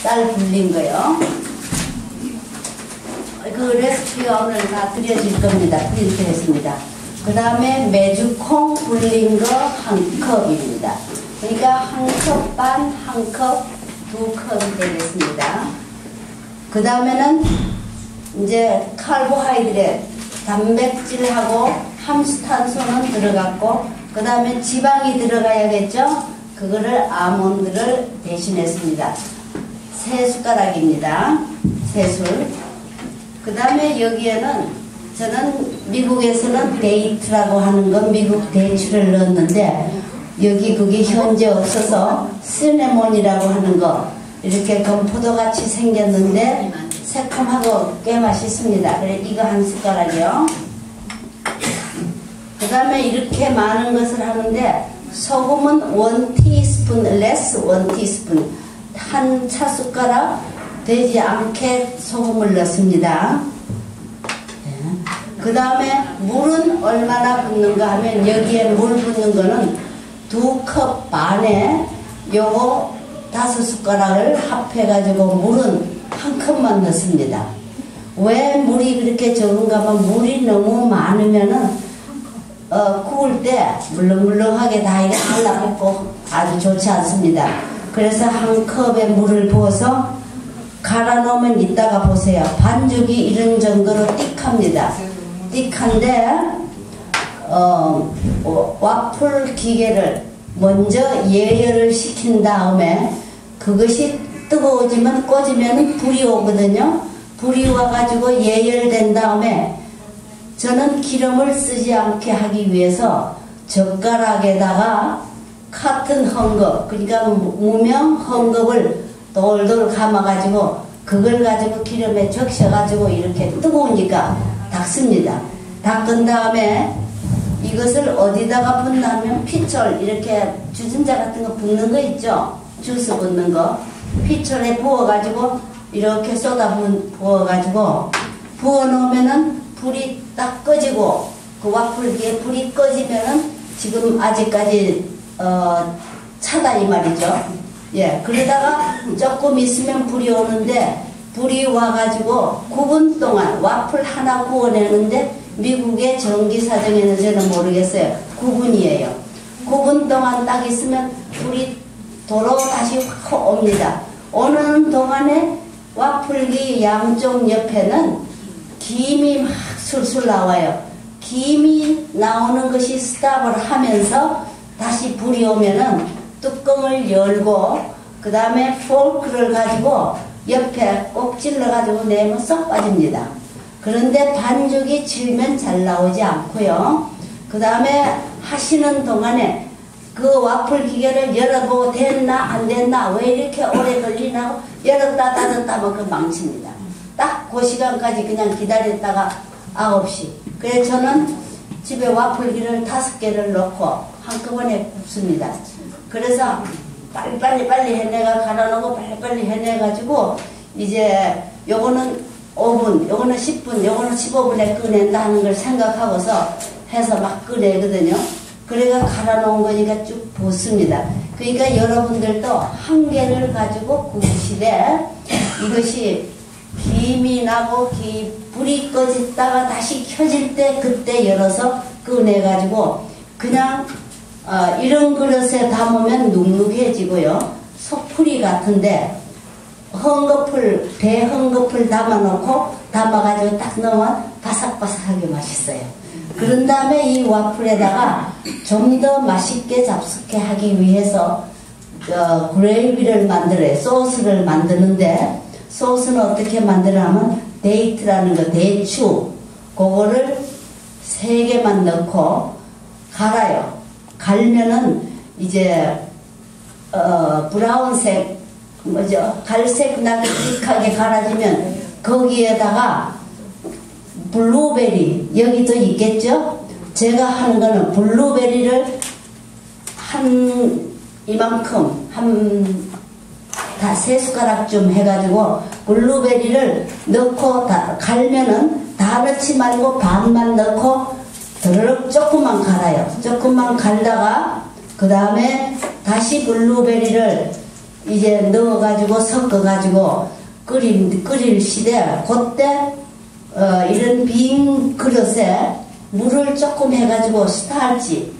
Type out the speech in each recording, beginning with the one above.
쌀 불린 거요. 그 레시피가 오늘 다 드려질 겁니다. 프린트했습니다. 그 다음에 메주콩 불린 거 한 컵입니다. 그러니까 한 컵 반, 한 컵, 2컵이 되겠습니다. 그 다음에는 이제 카보하이드레트, 단백질하고 함수탄소는 들어갔고, 그 다음에 지방이 들어가야겠죠? 그거를 아몬드를 대신했습니다. 3숟가락입니다. 3술. 그 다음에 여기에는 저는 미국에서는 데이트라고 하는 건 미국 대추를 넣었는데, 여기 그게 현재 없어서 시네몬이라고 하는 거, 이렇게 건포도같이 생겼는데 새콤하고 꽤 맛있습니다. 그래 이거 한 숟가락이요. 그 다음에 이렇게 많은 것을 하는데 소금은 1티스푼 less 1티스푼, 한 차숟가락 되지 않게 소금을 넣습니다. 그 다음에 물은 얼마나 붓는가 하면 여기에 물 붓는 거는 2컵 반에 요거 5숟가락을 합해가지고 물은 한 컵만 넣습니다. 왜 물이 그렇게 적은가 하면 물이 너무 많으면은 구울 때 물렁물렁하게 다 이렇게 달라붙고 아주 좋지 않습니다. 그래서 한 컵에 물을 부어서 갈아 놓으면 이따가 보세요. 반죽이 이런 정도로 띡합니다. 띡한데 와플 기계를 먼저 예열을 시킨 다음에 그것이 뜨거워지면 꺼지면 불이 오거든요. 불이 와가지고 예열된 다음에 저는 기름을 쓰지 않게 하기 위해서 젓가락에다가 같은 헝겊, 그러니까 무명 헝겊을 돌돌 감아가지고 그걸 가지고 기름에 적셔가지고 이렇게 뜨거우니까 닦습니다. 닦은 다음에 이것을 어디다가 붓냐면 피철, 이렇게 주전자 같은 거 붓는 거 있죠? 주스 붓는 거. 피철에 부어가지고 이렇게 쏟아 부어가지고 부어놓으면은 불이 딱 꺼지고 그 와플기에 불이 꺼지면은 지금 아직까지 차다 이 말이죠. 예, 그러다가 조금 있으면 불이 오는데 불이 와가지고 9분 동안 와플 하나 구워내는데 미국의 전기사정에는 저는 모르겠어요. 9분이에요. 9분 동안 딱 있으면 불이 도로 다시 확 옵니다. 오는 동안에 와플기 양쪽 옆에는 김이 막 술술 나와요. 김이 나오는 것이 스탑을 하면서 다시 불이 오면은 뚜껑을 열고 그 다음에 포크를 가지고 옆에 꼭 찔러가지고 내면 쏙 빠집니다. 그런데 반죽이 질면 잘 나오지 않고요. 그 다음에 하시는 동안에 그 와플 기계를 열어보고 됐나 안 됐나 왜 이렇게 오래 걸리나 열었다 닫았다 하면 그 망칩니다. 딱 그 시간까지 그냥 기다렸다가 9시. 그래서 저는 집에 와플기를 5개를 넣고 한꺼번에 굽습니다. 그래서 빨리 해내가 갈아놓고 빨리 해내가지고 이제 요거는 5분, 요거는 10분, 요거는 15분에 꺼낸다 하는 걸 생각하고서 해서 막 꺼내거든요. 그래가 갈아놓은 거니까 쭉 붓습니다. 그러니까 여러분들도 한 개를 가지고 구우시되 이것이 김이 나고 불이 꺼졌다가 다시 켜질 때 그때 열어서 꺼내가지고 그냥 이런 그릇에 담으면 눅눅해지고요. 속풀이 같은데 헝겊을 대헝겊을 담아가지고 딱 넣으면 바삭바삭하게 맛있어요. 그런 다음에 이 와플에다가 좀 더 맛있게 잡숫게 하기 위해서 그레이비를 만들어요. 소스를 만드는데 소스는 어떻게 만들냐면 데이트라는 거, 대추 그거를 3개만 넣고 갈아요. 갈면은 이제 브라운색 뭐죠? 갈색 나게 띡하게 갈아지면 거기에다가 블루베리 여기도 있겠죠? 제가 하는 거는 블루베리를 이만큼 다 3숟가락쯤 해가지고 블루베리를 넣고 갈면은 다 넣지 말고 반만 넣고 드르륵 조금만 갈아요. 조금만 갈다가 그 다음에 다시 블루베리를 이제 넣어가지고 섞어가지고 끓일 시대 그때 이런 빈 그릇에 물을 조금 해가지고 스타치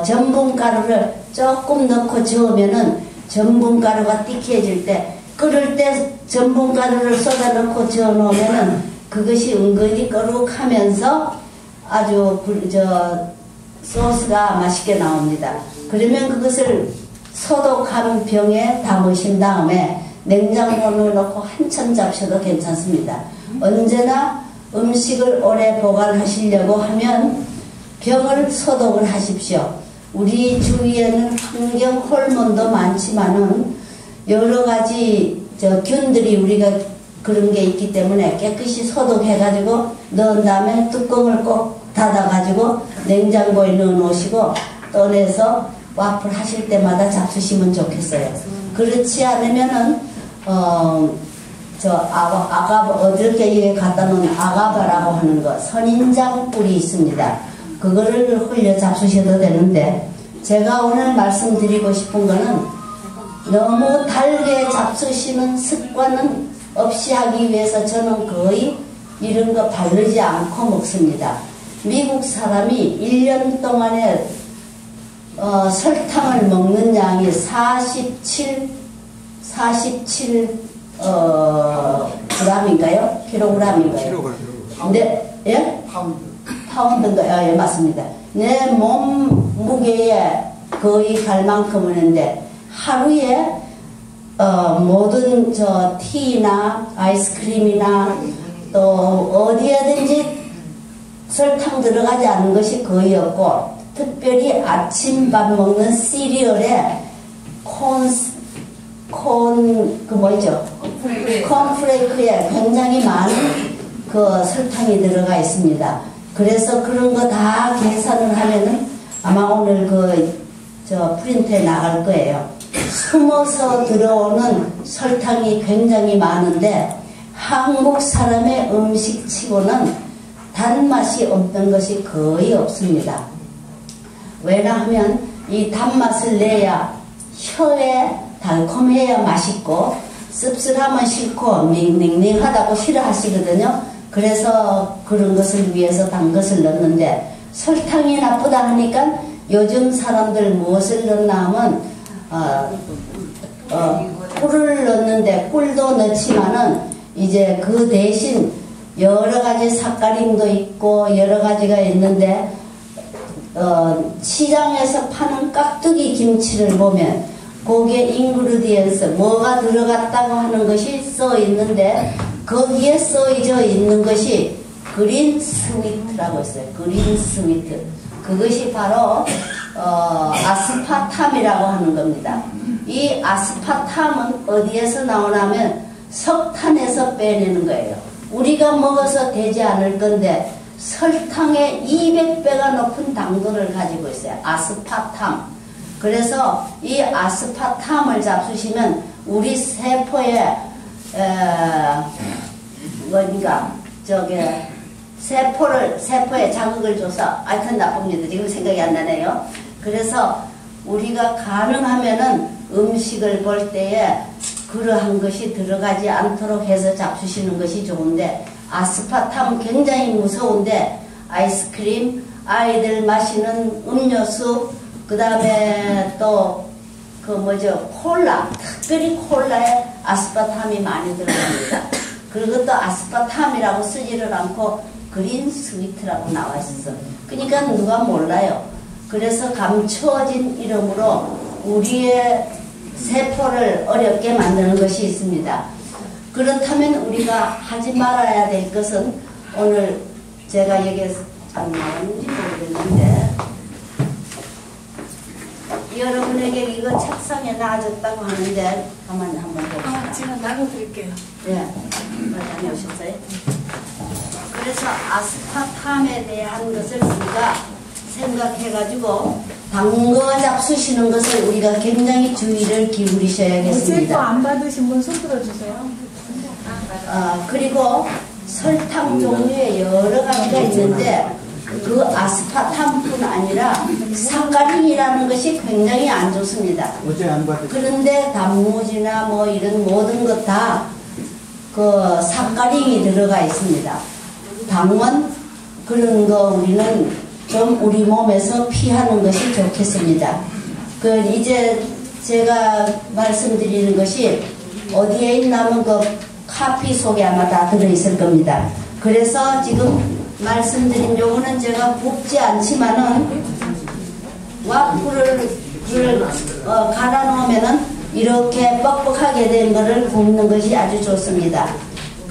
전분가루를 조금 넣고 저으면은 전분가루가 띠케해질 때 끓을 때 전분가루를 쏟아 넣고 저어 놓으면은 그것이 은근히 거룩하면서 아주 소스가 맛있게 나옵니다. 그러면 그것을 소독한 병에 담으신 다음에 냉장고에 넣고 한참 잡셔도 괜찮습니다. 언제나 음식을 오래 보관하시려고 하면 병을 소독을 하십시오. 우리 주위에는 환경 호르몬도 많지만은 여러 가지 균들이 우리가 그런 게 있기 때문에 깨끗이 소독해가지고 넣은 다음에 뚜껑을 꼭 닫아가지고 냉장고에 넣어 놓으시고 꺼내서 와플 하실 때마다 잡수시면 좋겠어요. 그렇지 않으면은 어저께 갖다 놓은 아가바라고 하는 거 선인장 꿀이 있습니다. 그거를 흘려 잡수셔도 되는데 제가 오늘 말씀드리고 싶은 거는 너무 달게 잡수시는 습관은 없이 하기 위해서 저는 거의 이런 거 바르지 않고 먹습니다. 미국 사람이 1년 동안에 설탕을 먹는 양이 47 g인가요? 킬로그램인가요? 네, 예? 파운드인가요? 예, 맞습니다. 내 몸 무게에 거의 갈 만큼 하는데 하루에 모든 티나 아이스크림이나 또 어디에든지 설탕 들어가지 않은 것이 거의 없고 특별히 아침밥 먹는 시리얼에 콘프레이크에 굉장히 많은 설탕이 들어가 있습니다. 그래서 그런 거 다 계산을 하면은 아마 오늘 프린트에 나갈 거예요. 숨어서 들어오는 설탕이 굉장히 많은데 한국 사람의 음식치고는 단맛이 없는 것이 거의 없습니다. 왜냐하면 이 단맛을 내야 혀에 달콤해야 맛있고 씁쓸하면 싫고 닝닝하다고 싫어하시거든요. 그래서 그런 것을 위해서 단 것을 넣는데 설탕이 나쁘다 하니까 요즘 사람들 무엇을 넣나 하면 꿀을 넣는데 꿀도 넣지만은 이제 그 대신 여러 가지 삭가림도 있고 여러 가지가 있는데 시장에서 파는 깍두기 김치를 보면 거기에 인그리디언스 뭐가 들어갔다고 하는 것이 써 있는데 거기에 써져 있는 것이 그린 스위트라고 있어요. 그린 스위트. 그것이 바로 아스파탐이라고 하는 겁니다. 이 아스파탐은 어디에서 나오냐면 석탄에서 빼내는 거예요. 우리가 먹어서 되지 않을 건데 설탕의 200배가 높은 당도를 가지고 있어요. 아스파탐. 그래서 이 아스파탐을 잡수시면 우리 세포에 세포에 자극을 줘서 하여튼 나쁩니다. 지금 생각이 안 나네요. 그래서 우리가 가능하면은 음식을 볼 때에 그러한 것이 들어가지 않도록 해서 잡수시는 것이 좋은데 아스파탐은 굉장히 무서운데 아이스크림, 아이들 마시는 음료수, 그 다음에 또 콜라, 특별히 콜라에 아스파탐이 많이 들어갑니다. 그리고 또 아스파탐이라고 쓰지를 않고 그린 스위트라고 나와 있어서 그러니까 누가 몰라요. 그래서 감추어진 이름으로 우리의 세포를 어렵게 만드는 것이 있습니다. 그렇다면 우리가 하지 말아야 될 것은 오늘 제가 여기에 안 나왔는지 모르겠는데 여러분에게 이거 책상에 놔줬다고 하는데 가만히 한번 봅시다. 제가 나눠드릴게요. 네, 다녀오셨어요? 그래서 아스파탐에 대한 것을 우리가 생각해가지고 단거 잡수시는 것을 우리가 굉장히 주의를 기울이셔야겠습니다. 어제 거 안 받으신 분 손 들어주세요. 그리고 설탕 종류에 여러 가지가 있는데 그 아스파탐뿐 아니라 사카린이라는 것이 굉장히 안 좋습니다. 어제 안 받으셨어요? 그런데 단무지나 뭐 이런 모든 것 다 그 사카린이 들어가 있습니다. 당원 그런 거 우리는 좀 우리 몸에서 피하는 것이 좋겠습니다. 그 이제 제가 말씀드리는 것이 어디에 있냐면 그 카피 속에 아마 다 들어있을 겁니다. 그래서 지금 말씀드린 요거는 제가 붓지 않지만은 와플을 갈아 놓으면은 이렇게 뻑뻑하게 된 거를 굽는 것이 아주 좋습니다.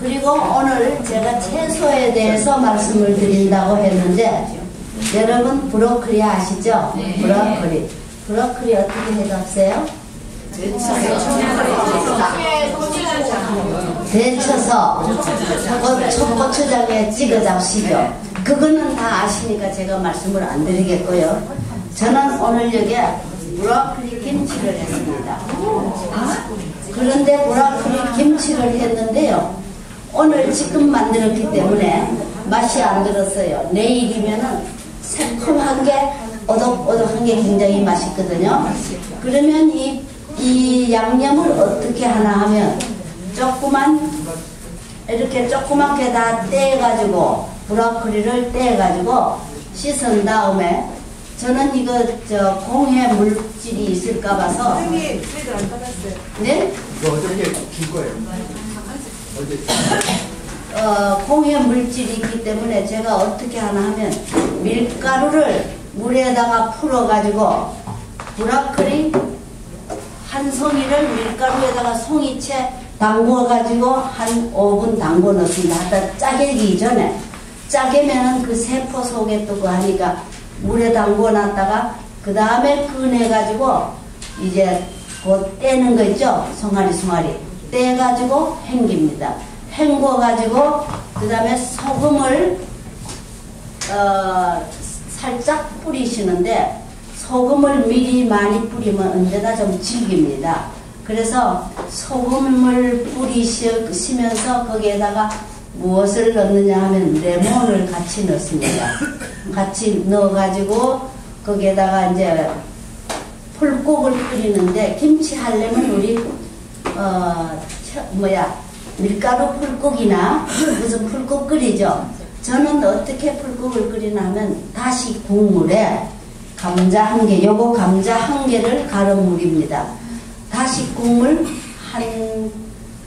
그리고 오늘 제가 채소에 대해서 말씀을 드린다고 했는데 여러분 브로콜리 아시죠? 네. 브로콜리 어떻게 해잡세요? 데쳐서 고추장에 찍어 잡시죠. 그거는 다 아시니까 제가 말씀을 안 드리겠고요. 저는 오늘 여기에 브로콜리 김치를 했습니다. 그런데 브로콜리 김치를 했는데요. 오늘 지금 만들었기 때문에 맛이 안 들었어요. 내일이면은 새콤한 게 오독오독한 게 굉장히 맛있거든요. 그러면 이 양념을 어떻게 하나 하면 이렇게 조그맣게 다 떼가지고 브로콜리를 떼가지고 씻은 다음에 저는 이거 공해 물질이 있을까 봐서 선생님 저희들 안 받았어요. 네? 이거 어저께 줄 거예요. 어제. 공해 물질이 있기 때문에 제가 어떻게 하나 하면 밀가루를 물에다가 풀어가지고 브로콜리 한 송이를 밀가루에다가 송이채 담궈가지고 한 5분 담궈 넣습니다. 하다 짜게기 전에 짜게면은 그 세포 속에 뜨고 하니까 물에 담궈 놨다가 그 다음에 꺼내가지고 이제 곧 떼는 거 있죠? 송아리 떼가지고 헹깁니다. 헹궈가지고 그 다음에 소금을 살짝 뿌리시는데 소금을 미리 많이 뿌리면 언제나 좀 질깁니다. 그래서 소금을 뿌리시면서 거기에다가 무엇을 넣느냐 하면 레몬을 같이 넣습니다. 같이 넣어가지고 거기에다가 이제 풀국을 끓이는데 김치 하려면 우리 밀가루 풀국이나 무슨 풀국 끓이죠. 저는 어떻게 풀국을 끓이나 하면 다시 국물에 감자 한 개, 요거 감자 한 개를 갈은 물입니다. 다시 국물 한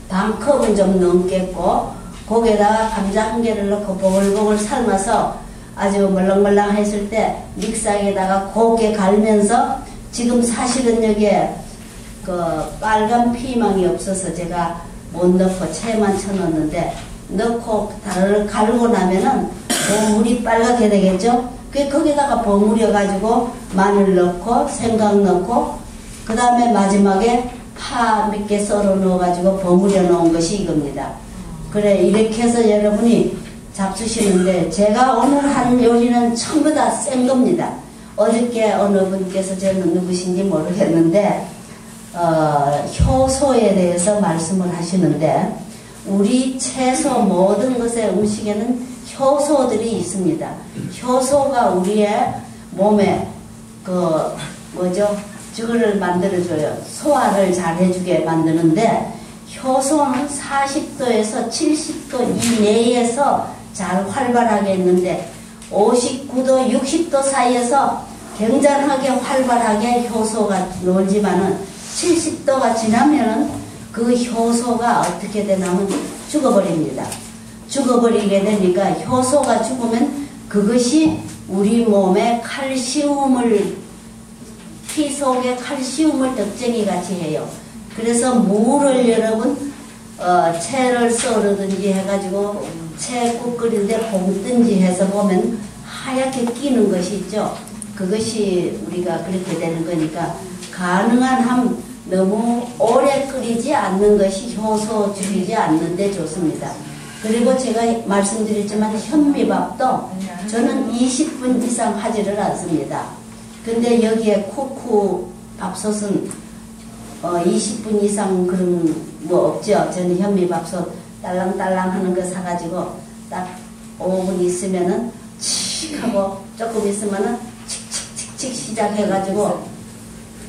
반컵은 좀 넘겠고 거기에다가 감자 한 개를 넣고 보글보글 삶아서 아주 멀렁멀렁 했을 때 믹서기에다가 곱게 갈면서 지금 사실은 여기에 그 빨간 피망이 없어서 제가 못 넣고 채만 쳐넣었는데 넣고 다를 갈고 나면은 버물이 빨갛게 되겠죠? 거기다가 버무려 가지고 마늘 넣고 생강 넣고 그 다음에 마지막에 파 몇 개 썰어 넣어 가지고 버무려 놓은 것이 이겁니다. 그래 이렇게 해서 여러분이 잡수시는데 제가 오늘 한 요리는 전부 다 센 겁니다. 어저께 어느 분께서 저는 누구신지 모르겠는데 효소에 대해서 말씀을 하시는데 우리 채소 모든 것의 음식에는 효소들이 있습니다. 효소가 우리의 몸에 저거를 만들어줘요. 소화를 잘 해주게 만드는데 효소는 40도에서 70도 이내에서 잘 활발하게 있는데 59도, 60도 사이에서 굉장하게 활발하게 효소가 놀지만은 70도가 지나면은 그 효소가 어떻게 되냐면 죽어버립니다. 죽어버리게 되니까 효소가 죽으면 그것이 우리 몸에 피 속에 칼슘을 덕쟁이 같이 해요. 그래서 물을 여러분 채를 썰으든지 해가지고 채국 끓이는데 볶든지 해서 보면 하얗게 끼는 것이 있죠. 그것이 우리가 그렇게 되는 거니까 가능한 한 너무 오래 끓이지 않는 것이 효소 죽이지 않는데 좋습니다. 그리고 제가 말씀드렸지만 현미밥도 저는 20분 이상 하지를 않습니다. 근데 여기에 쿠쿠 밥솥은 20분 이상 그런 뭐 없죠. 저는 현미밥솥 딸랑딸랑 하는 거 사가지고 딱 5분 있으면은 칙칙 하고 조금 있으면은 칙칙칙칙 시작해가지고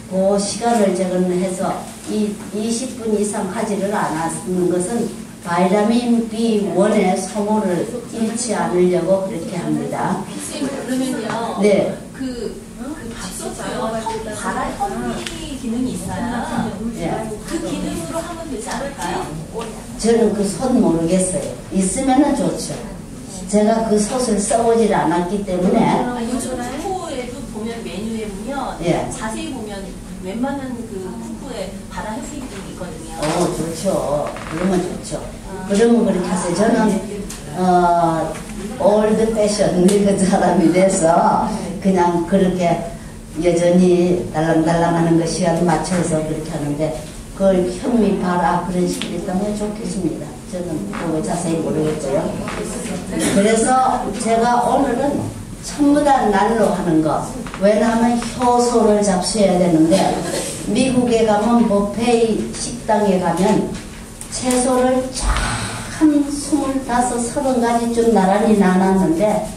그 시간을 제거해서 20분 이상 하지를 않았는 것은 바이타민 B1의 소모를 잃지 않으려고 그렇게 합니다. 그러면요. 네. 그 밥솥에요. 바다 현미 기능이 있어요. 네. 그 기능으로 하면 되지 않을까요? 저는 그 솥 모르겠어요. 있으면은 좋죠. 제가 그 솥을 써보질 않았기 때문에. 요즘 쿠쿠에도 보면 메뉴에 보면 예. 자세히 보면 웬만한 그 쿠쿠에 바다 현미 기능이 있거든요. 좋죠. 그러면 좋죠. 그러면 그렇게 하세요. 저는 올드 패션 늙은 사람이 돼서 그냥 그렇게 여전히 달랑달랑 하는 거 시간 맞춰서 그렇게 하는데 그걸 현미 바라 그런 식으로 있다면 좋겠습니다. 저는 그거 자세히 모르겠고요. 그래서 제가 오늘은 전부 다 날로 하는 거. 왜냐하면 효소를 잡수어야 되는데 미국에 가면 뷔페 식당에 가면 채소를 한 25, 30가지쯤 나란히 나눴는데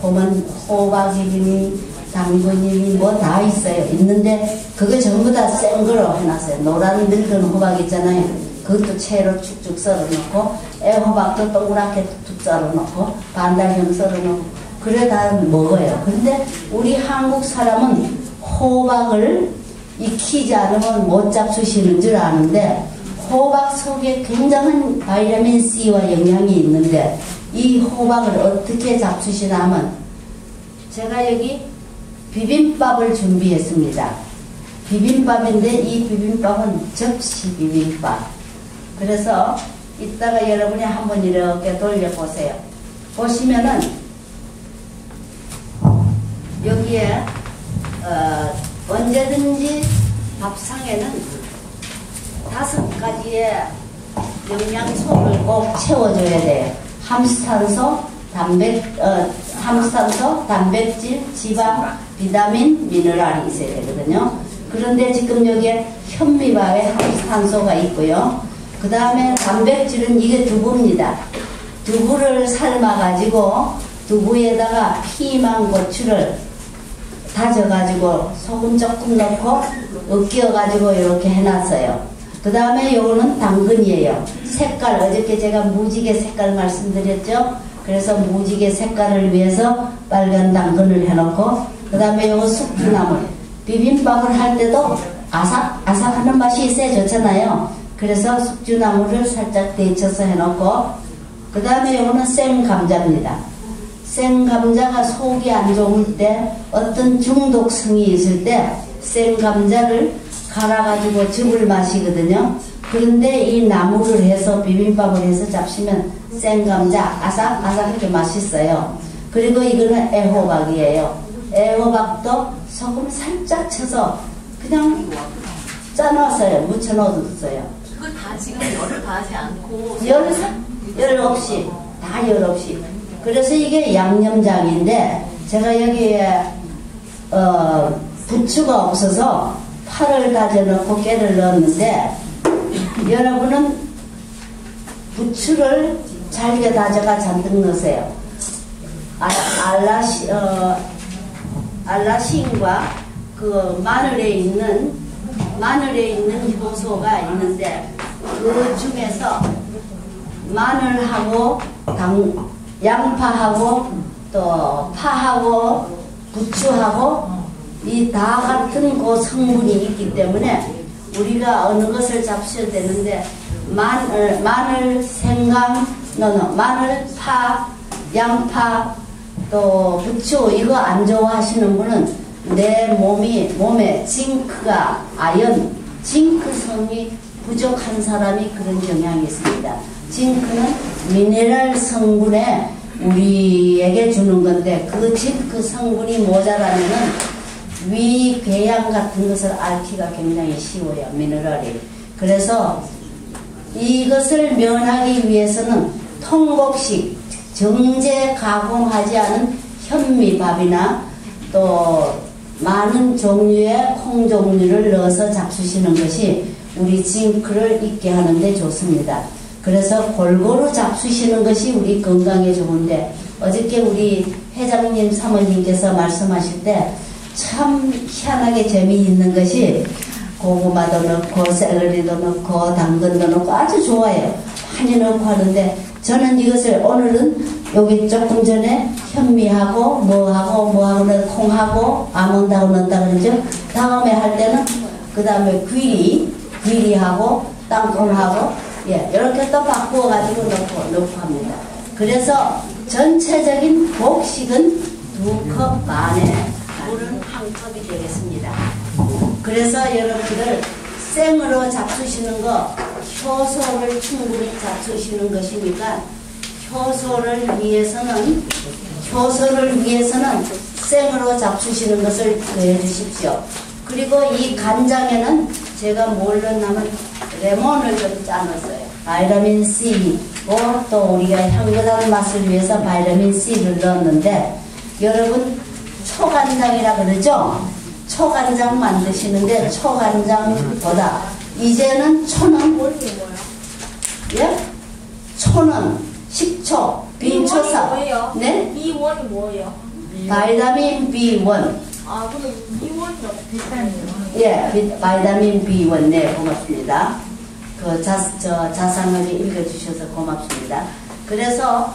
보면 호박이니 당근이니 뭐 다 있어요. 있는데 그거 전부 다 센 거로 해놨어요. 노란 늙은 호박 있잖아요. 그것도 채로 축축 썰어놓고 애호박도 동그랗게 툭툭 썰어놓고 반달형 썰어놓고 그래 다 먹어요. 근데 우리 한국 사람은 호박을 익히지 않으면 못 잡수시는 줄 아는데 호박 속에 굉장한 바이타민 C와 영양이 있는데 이 호박을 어떻게 잡수시나 하면 제가 여기 비빔밥을 준비했습니다. 비빔밥인데 이 비빔밥은 접시 비빔밥. 그래서 이따가 여러분이 한번 이렇게 돌려보세요. 보시면은 여기에 언제든지 밥상에는 5가지의 영양소를 꼭 채워줘야 돼요. 함수탄소, 단백질, 지방, 비타민, 미네랄이 있어야 되거든요. 그런데 지금 여기에 현미밥에 함수탄소가 있고요. 그 다음에 단백질은 이게 두부입니다. 두부를 삶아가지고 두부에다가 피망, 고추를 다져가지고 소금 조금 넣고 으깨어가지고 이렇게 해놨어요. 그 다음에 요거는 당근이에요. 색깔, 어저께 제가 무지개 색깔 말씀드렸죠? 그래서 무지개 색깔을 위해서 빨간 당근을 해놓고 그 다음에 요거 숙주나물. 비빔밥을 할 때도 아삭아삭하는 맛이 있어야 좋잖아요. 그래서 숙주나물을 살짝 데쳐서 해놓고 그 다음에 요거는 생감자입니다. 생감자가 속이 안 좋을 때 어떤 중독성이 있을 때 생감자를 갈아가지고 즙을 마시거든요. 그런데 이 나물을 해서 비빔밥을 해서 잡수면 생감자 아삭아삭하게 맛있어요. 그리고 이거는 애호박이에요. 애호박도 소금 살짝 쳐서 그냥 짜놨어요. 묻혀놓았어요. 그거 다 지금 열을 가하지 않고 열 없이 다 열 없이. 그래서 이게 양념장인데 제가 여기에 부추가 없어서 파를 다져놓고 깨를 넣었는데 여러분은 부추를 잘게 다져가 잔뜩 넣으세요. 알라신과 그 마늘에 있는 효소가 있는데 그 중에서 마늘하고 양파하고 또 파하고 부추하고 이 다 같은 그 성분이 있기 때문에 우리가 어느 것을 잡수셔야 되는데 마늘, 생강, 마늘, 파, 양파, 또 부추 이거 안 좋아하시는 분은 내 몸에 징크가 징크성이 부족한 사람이 그런 경향이 있습니다. 징크는 미네랄 성분에 우리에게 주는 건데 그 징크 성분이 모자라면은 위, 궤양 같은 것을 앓기가 굉장히 쉬워요. 미네랄이. 그래서 이것을 면하기 위해서는 통곡식, 정제 가공하지 않은 현미밥이나 또 많은 종류의 콩 종류를 넣어서 잡수시는 것이 우리 징크를 있게 하는 데 좋습니다. 그래서 골고루 잡수시는 것이 우리 건강에 좋은데 어저께 우리 회장님 사모님께서 말씀하실 때 참 희한하게 재미있는 것이 고구마도 넣고 샐러리도 넣고 당근도 넣고 아주 좋아요. 많이 넣고 하는데 저는 이것을 오늘은 여기 조금 전에 현미하고 뭐하고 콩하고 아몬드하고 넣는다 그러죠. 다음에 할 때는 그 다음에 귀리하고 땅콩하고 이렇게 또 바꾸어 가지고 넣고 합니다. 그래서 전체적인 곡식은 2컵 반에 물은 1컵이 되겠습니다. 그래서 여러분들 생으로 잡수시는 거 효소를 충분히 잡수시는 것이니까 효소를 위해서는 생으로 잡수시는 것을 해 주십시오. 그리고 이 간장에는 제가 뭘 넣냐면 레몬을 좀 짜놨어요. 바이타민 C고 또 우리가 향긋한 맛을 위해서 바이타민 C를 넣었는데 여러분 초간장이라 그러죠? 초간장 만드시는데 초간장보다 이제는 초는 초는 식초, 빈초사. 뭐예요? 네? B1이 뭐예요? 바이타민 B1. 아, 그럼 B1이 비타민이요? 바이타민 B1. 네, 고맙습니다. 자상하게 읽어주셔서 고맙습니다. 그래서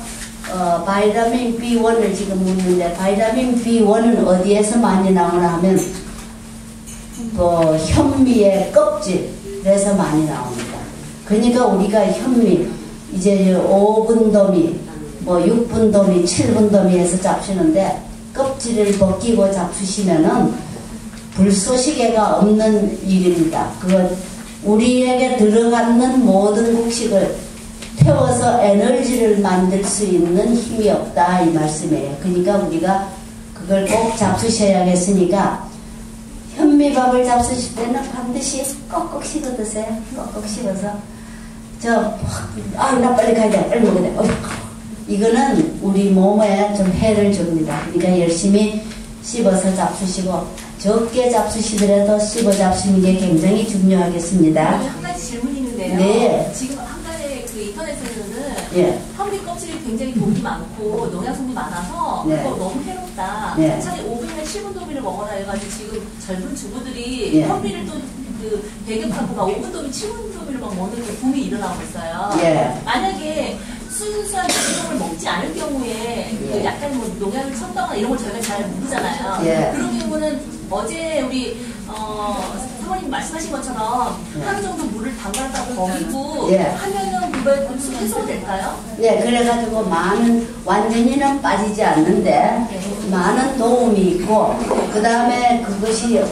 바이타민 B1을 지금 묻는데 바이타민 B1은 어디에서 많이 나오나 하면 현미의 껍질에서 많이 나옵니다. 그러니까 우리가 현미 이제 5분도미 6분도미 7분도미에서 잡수는데 껍질을 벗기고 잡수시면은 불쏘시개가 없는 일입니다. 우리에게 들어가는 모든 곡식을 태워서 에너지를 만들 수 있는 힘이 없다 이 말씀이에요. 그러니까 우리가 그걸 꼭 잡수셔야겠으니까 현미밥을 잡수실 때는 반드시 꼭꼭 씹어 드세요. 꼭꼭 씹어서 나 빨리 가야 돼. 빨리 먹어야 돼. 이거는 우리 몸에 좀 해를 줍니다. 그러니까 열심히 씹어서 잡수시고 적게 잡수시더라도 씹어 잡수는 게 굉장히 중요하겠습니다. 한 가지 질문이 있는데요. 네. 지금 한 가지 그 인터넷에서는 현미 껍질이 굉장히 독이 많고 농약 성분이 많아서 그거 너무 해롭다. 차라리 5분이나 7분 도미를 먹어라 해가지고 지금 젊은 주부들이 현미를 또 배급하고 막 5분 도미, 7분 도미를 막 먹는 게 붐이 일어나고 있어요. 만약에 순수한 식품을 먹지 않을 경우에 약간 농약을 쳤다거나 이런 걸 저희가 잘 모르잖아요. 그런 경우는 어제 우리 사모님 말씀하신 것처럼 하루 정도 물을 담갔다가 버리고 하면은 그걸 해소가 될까요? 그래가지고 완전히는 빠지지 않는데 많은 도움이 있고 그 다음에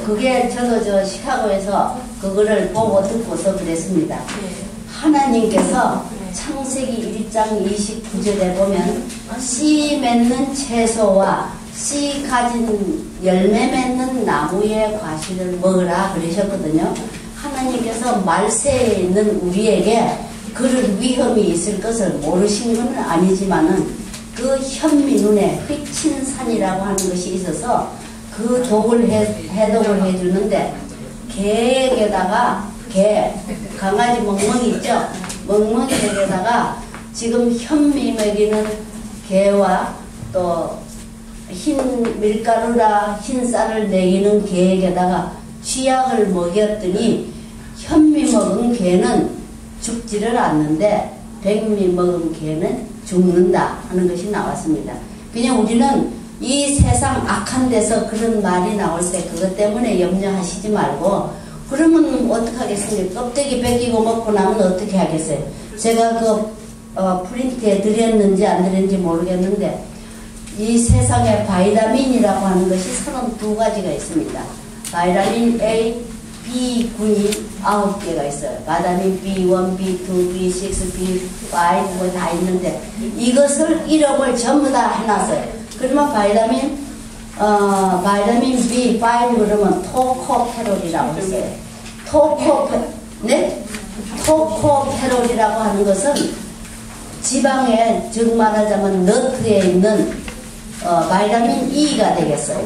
그게 저도 시카고에서 그거를 보고 듣고서 그랬습니다. 하나님께서 창세기 1장 29절에 보면 씨 맺는 채소와 씨 가진 열매 맺는 나무의 과실을 먹으라 그러셨거든요. 하나님께서 말세에 있는 우리에게 그런 위험이 있을 것을 모르신 건 아니지만은 그 현미 눈에 휘친 산이라고 하는 것이 있어서 그 독을 해독을 해주는데 개에게다가 강아지 멍멍이 있죠? 멍멍이에다가 지금 현미 먹이는 개와 또 흰 밀가루라 흰 쌀을 먹이는 개에게다가 쥐약을 먹였더니 현미 먹은 개는 죽지를 않는데 백미 먹은 개는 죽는다 하는 것이 나왔습니다. 그냥 우리는 이 세상 악한 데서 그런 말이 나올 때 그것 때문에 염려하시지 말고 그러면 어떡하겠습니까? 껍데기 벗기고 먹고 나면 어떻게 하겠어요? 제가 프린트에 드렸는지 안 드렸는지 모르겠는데 이 세상에 바이타민이라고 하는 것이 32가지가 있습니다. 바이타민 A, B군이 9개가 있어요. 바이타민 B1, B2, B6, B5 뭐 다 있는데 이것을 이름을 전부 다 해놨어요. 그러면 바이타민 B5 그러면 토코페롤이라고 했어요. 토코페롤이라고 하는 것은 지방에 즉 말하자면 너트에 있는 바이타민 E가 되겠어요.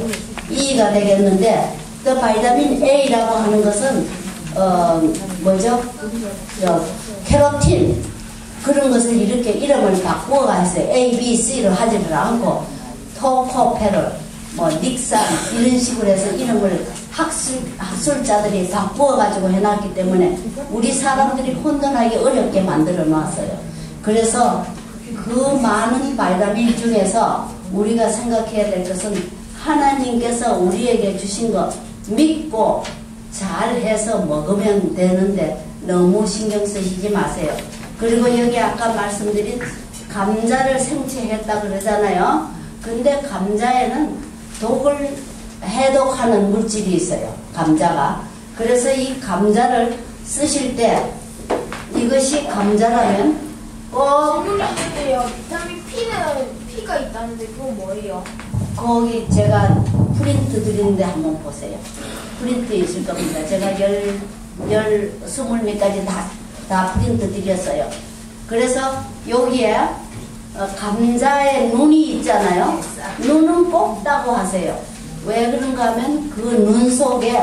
E가 되겠는데 또 바이타민 A라고 하는 것은 캐로틴. 그 그런 것을 이렇게 이름을 바꾸어가 했어요. A, B, C로 하지를 않고 토코페롤, 뭐 닉산 이런 식으로 해서 이름을 학술자들이 바꾸어가지고 해놨기 때문에 우리 사람들이 혼돈하기 어렵게 만들어 놨어요. 그래서 그 많은 바이타민 중에서 우리가 생각해야 될 것은 하나님께서 우리에게 주신 거 믿고 잘해서 먹으면 되는데 너무 신경 쓰시지 마세요. 그리고 여기 아까 말씀드린 감자를 생채했다 그러잖아요. 근데 감자에는 독을 해독하는 물질이 있어요. 감자가. 그래서 이 감자를 쓰실 때 이것이 감자라면 꼭 질문이 있는데요. 비타민 P가 있다는데 그건 뭐예요? 거기 제가 프린트 드리는데 한번 보세요. 프린트 있을 겁니다. 제가 20몇 가지 다 프린트 드렸어요. 그래서 여기에 감자에 눈이 있잖아요. 눈은 뽑다고 하세요. 왜 그런가 하면 그 눈 속에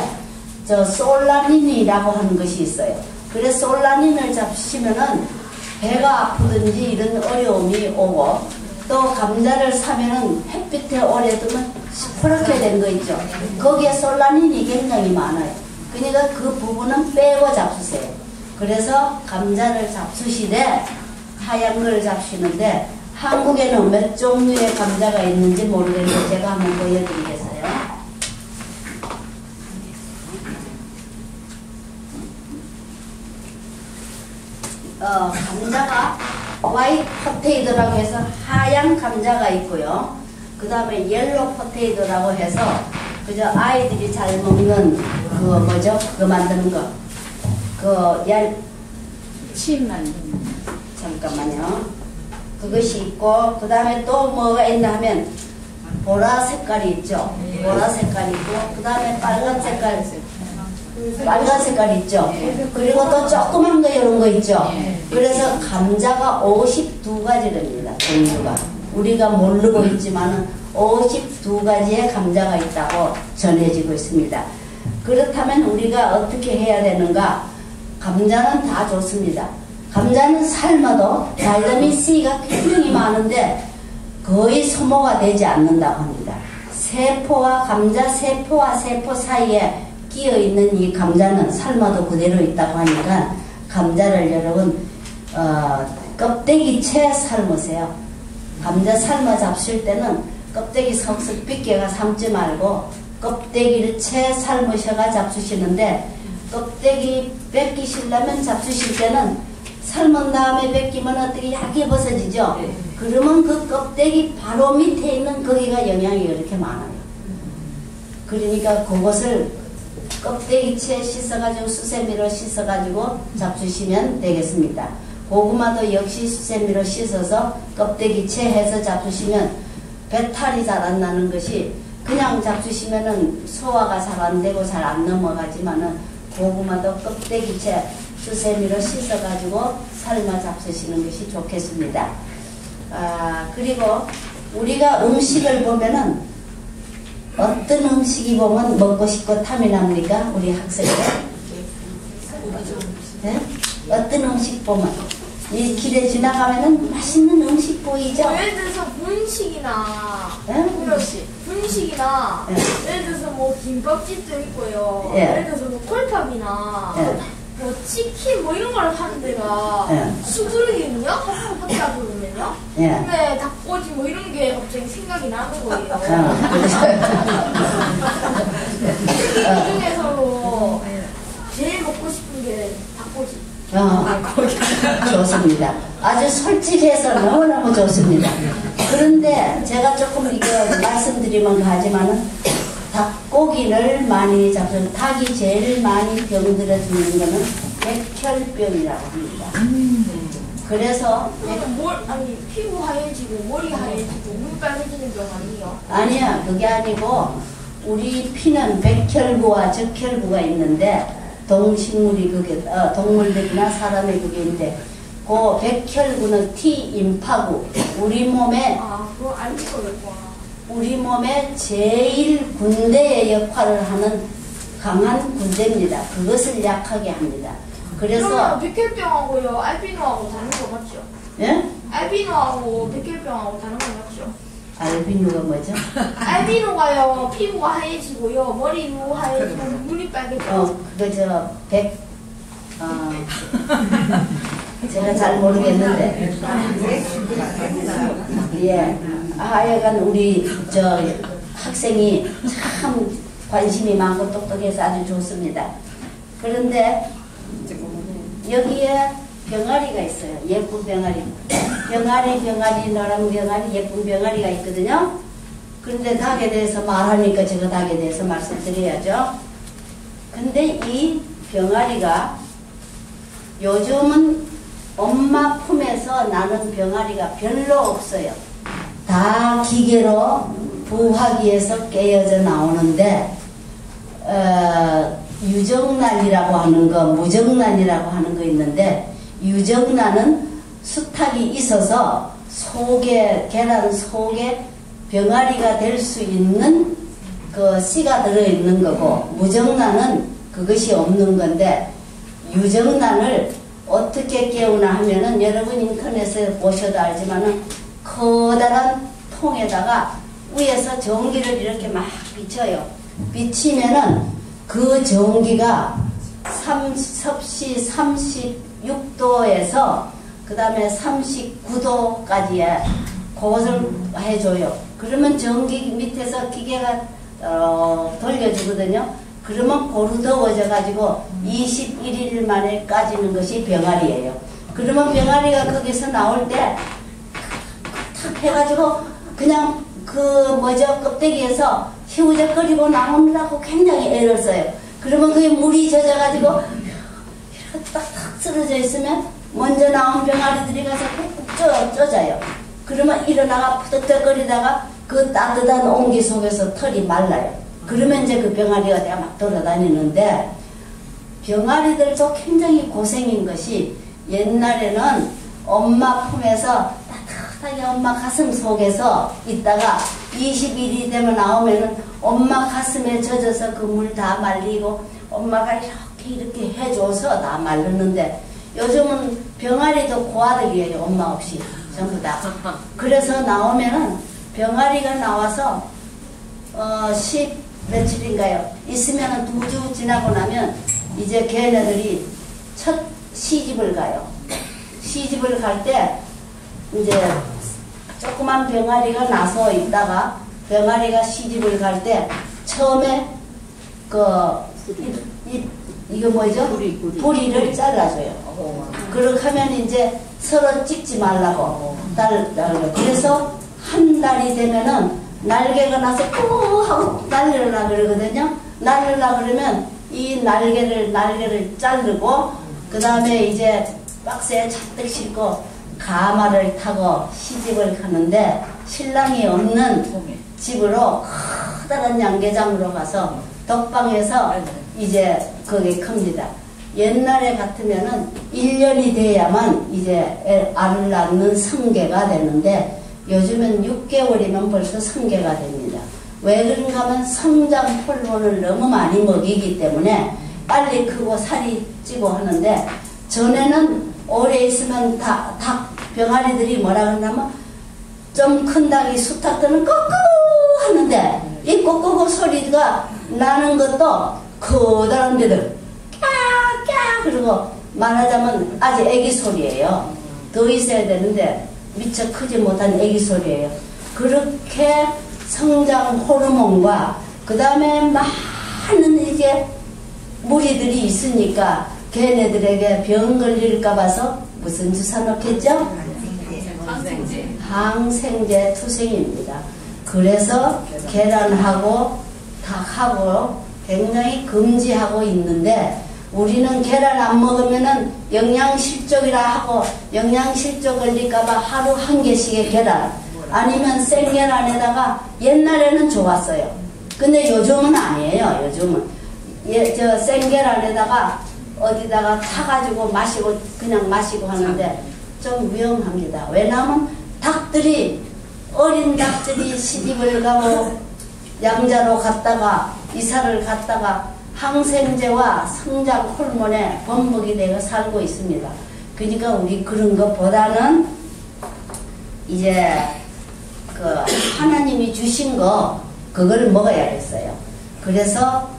솔라닌이라고 하는 것이 있어요. 그래서 솔라닌을 잡수시면은 배가 아프든지 이런 어려움이 오고, 또 감자를 사면은 햇빛에 오래 두면 시퍼렇게 된 거 있죠. 거기에 솔라닌이 굉장히 많아요. 그러니까 그 부분은 빼고 잡수세요. 그래서 감자를 잡수시되 하얀 걸 잡수시는데 한국에는 몇 종류의 감자가 있는지 모르겠는데 제가 한번 보여드리겠어요. 감자가 화이트 포테이토라고 해서 하얀 감자가 있고요. 그 다음에 옐로우 포테이토라고 해서 그저 아이들이 잘 먹는 그거 뭐죠? 그거 만드는 거. 침 만드는 잠깐만요. 그것이 있고, 그 다음에 또 뭐가 있나 하면 보라 색깔이 있죠. 보라 색깔이 있고, 그 다음에 빨간 색깔 있죠. 그리고 또 조그만 거 이런 거 있죠. 그래서 감자가 52가지랍니다. 종류가. 우리가 모르고 있지만은 52가지의 감자가 있다고 전해지고 있습니다. 그렇다면 우리가 어떻게 해야 되는가? 감자는 다 좋습니다. 감자는 삶아도 바이타민 C가 굉장히 많은데 거의 소모가 되지 않는다고 합니다. 세포와 감자 세포와 세포 사이에 끼어있는 이 감자는 삶아도 그대로 있다고 하니까 감자를 여러분 껍데기 채 삶으세요. 감자 삶아 잡수실 때는 껍데기 석석 빗겨가 삶지 말고 껍데기를 채 삶으셔가 잡수시는데, 껍데기 벗기시려면 잡수실 때는 삶은 다음에 벗기면 어떻게 얇게 벗어지죠? 그러면 그 껍데기 바로 밑에 있는 거기가 영양이 이렇게 많아요. 그러니까 그것을 껍데기채 씻어가지고 수세미로 씻어가지고 잡수시면 되겠습니다. 고구마도 역시 수세미로 씻어서 껍데기채 해서 잡수시면 배탈이 잘 안 나는 것이, 그냥 잡수시면은 소화가 잘 안 되고 잘 안 넘어가지만은 고구마도 껍데기채 수세미로 씻어가지고 삶아 잡수시는 것이 좋겠습니다. 그리고 우리가 음식을 보면은 어떤 음식이 보면 먹고 싶고 탐이 납니까? 우리 학생들? 네? 어떤 음식 보면 이 길에 지나가면은 맛있는 음식 보이죠? 예를 들어서 분식이나 네? 분식이나 네. 예를 들어서 뭐 김밥집도 있고요. 네. 예를 들어서 뭐 콜팝이나 네. 뭐 치킨 뭐 이런 걸 하는 데가 네. 수두룩이거든요. 학교다 보면요. 네. 근데 닭꼬치 뭐 이런 게 갑자기 생각이 나는 거예요. 그 중에서도 제일 먹고 싶은 게 닭꼬치. 좋습니다. 아주 솔직해서 너무너무 좋습니다. 그런데 제가 조금 이거 말씀드리면 하지만은 닭고기를 많이 잡수는, 닭이 제일 많이 병들어지는 거는 백혈병이라고 합니다. 그래서 피부 하얘지고 머리 하얘지고 눈 빨개지는 병 아니에요? 아니야, 그게 아니고 우리 피는 백혈구와 적혈구가 있는데 동식물이 그게 동물들이나 사람의 그게 있는데 그 백혈구는 T임파구, 우리 몸에 그거 알고 있구나. 우리 몸에 제일 군대의 역할을 하는 강한 군대입니다. 그것을 약하게 합니다. 그래서 그러면 백혈병하고요 알비노하고 다른 거 맞죠? 예? 알비노하고 백혈병하고 다른 거 맞죠? 알비노가 뭐죠? 알비노가요 피부가 하얘지고요 머리도 하얘지고 눈이 빨개져. 그거 제가 잘 모르겠는데. 예. 하여간 우리 학생이 참 관심이 많고 똑똑해서 아주 좋습니다. 그런데 여기에 병아리가 있어요. 예쁜 병아리. 병아리, 노란 병아리, 예쁜 병아리가 있거든요. 그런데 닭에 대해서 말하니까 제가 닭에 대해서 말씀드려야죠. 근데 이 병아리가 요즘은 엄마 품에서 나는 병아리가 별로 없어요. 다 기계로 부화기에서 깨어져 나오는데 유정란이라고 하는 거, 무정란이라고 하는 거 있는데 유정란은 수탉이 있어서 계란 속에 병아리가 될 수 있는 그 씨가 들어있는 거고 무정란은 그것이 없는 건데 유정란을 어떻게 깨우나 하면은 여러분 인터넷에 보셔도 알지만은 커다란 통에다가 위에서 전기를 이렇게 막 비춰요. 비치면은 그 전기가 섭씨 36도에서 그 다음에 39도까지의 그것을 해줘요. 그러면 전기 밑에서 기계가 돌려주거든요. 그러면 고루 더워져 가지고 21일 만에 까지는 것이 병아리예요. 그러면 병아리가 거기서 나올 때 탁 해가지고 그냥 껍데기에서 희우적거리고 나오느라고 굉장히 애를 써요. 그러면 그게 물이 젖어가지고 이렇게 딱딱 쓰러져 있으면 먼저 나온 병아리들이 가서 꾹꾹 쪄져요. 그러면 일어나가 푸득득거리다가 그 따뜻한 온기 속에서 털이 말라요. 그러면 이제 그 병아리가 내가 막 돌아다니는데 병아리들도 굉장히 고생인 것이 옛날에는 엄마 품에서 따뜻하게 엄마 가슴 속에서 있다가 20일이 되면 나오면은 엄마 가슴에 젖어서 그 물 다 말리고 엄마가 이렇게 해줘서 다 말르는데 요즘은 병아리도 고아들이에요. 엄마 없이 전부 다. 그래서 나오면은 병아리가 나와서 10 며칠인가요? 있으면은 2주 지나고 나면 이제 걔네들이 첫 시집을 가요. 시집을 갈 때 이제 조그만 병아리가 나서 있다가 병아리가 시집을 갈 때 처음에 이거 뭐죠? 부리를 잘라줘요. 그렇게 하면 이제 서로 찍지 말라고. 그래서 한 달이 되면은 날개가 나서 꾸 하고 날리려고 그러거든요. 날리려고 그러면 이 날개를 자르고 그 다음에 이제 박스에 잔뜩 싣고 가마를 타고 시집을 가는데 신랑이 없는 집으로 커다란 양계장으로 가서 덕방에서 이제 거기 큽니다. 옛날에 같으면은 1년이 돼야만 이제 알을 낳는 성계가 되는데 요즘은 6개월이면 벌써 성계가 됩니다. 왜 그런가 하면 성장 호르몬을 너무 많이 먹이기 때문에 빨리 크고 살이 찌고 하는데 전에는 오래 있으면 닭 병아리들이 뭐라 그러냐면 좀 큰 닭이 수탉들은 꼬꼬 하는데 이 꼬꼬고 소리가 나는 것도 커다란 데들 까 그리고 말하자면 아직 애기 소리예요. 더 있어야 되는데 미처 크지 못한 애기 소리예요. 그렇게 성장 호르몬과 그 다음에 많은 이제 무리들이 있으니까 걔네들에게 병 걸릴까 봐서 무슨 주사 넣겠죠? 항생제 투생입니다. 그래서 계란하고 닭하고 굉장히 금지하고 있는데 우리는 계란 안 먹으면은 영양실족이라 하고 영양실족 걸릴까봐 하루 한 개씩의 계란 아니면 생계란에다가 옛날에는 좋았어요. 근데 요즘은 아니에요. 요즘은 생계란에다가 어디다가 타가지고 마시고 그냥 마시고 하는데 좀 위험합니다. 왜냐하면 어린 닭들이 시집을 가고 양자로 갔다가 이사를 갔다가 항생제와 성장 호르몬에 범벅이 되어 살고 있습니다. 그러니까 우리 그런 것보다는 이제 그 하나님이 주신 거 그걸 먹어야겠어요. 그래서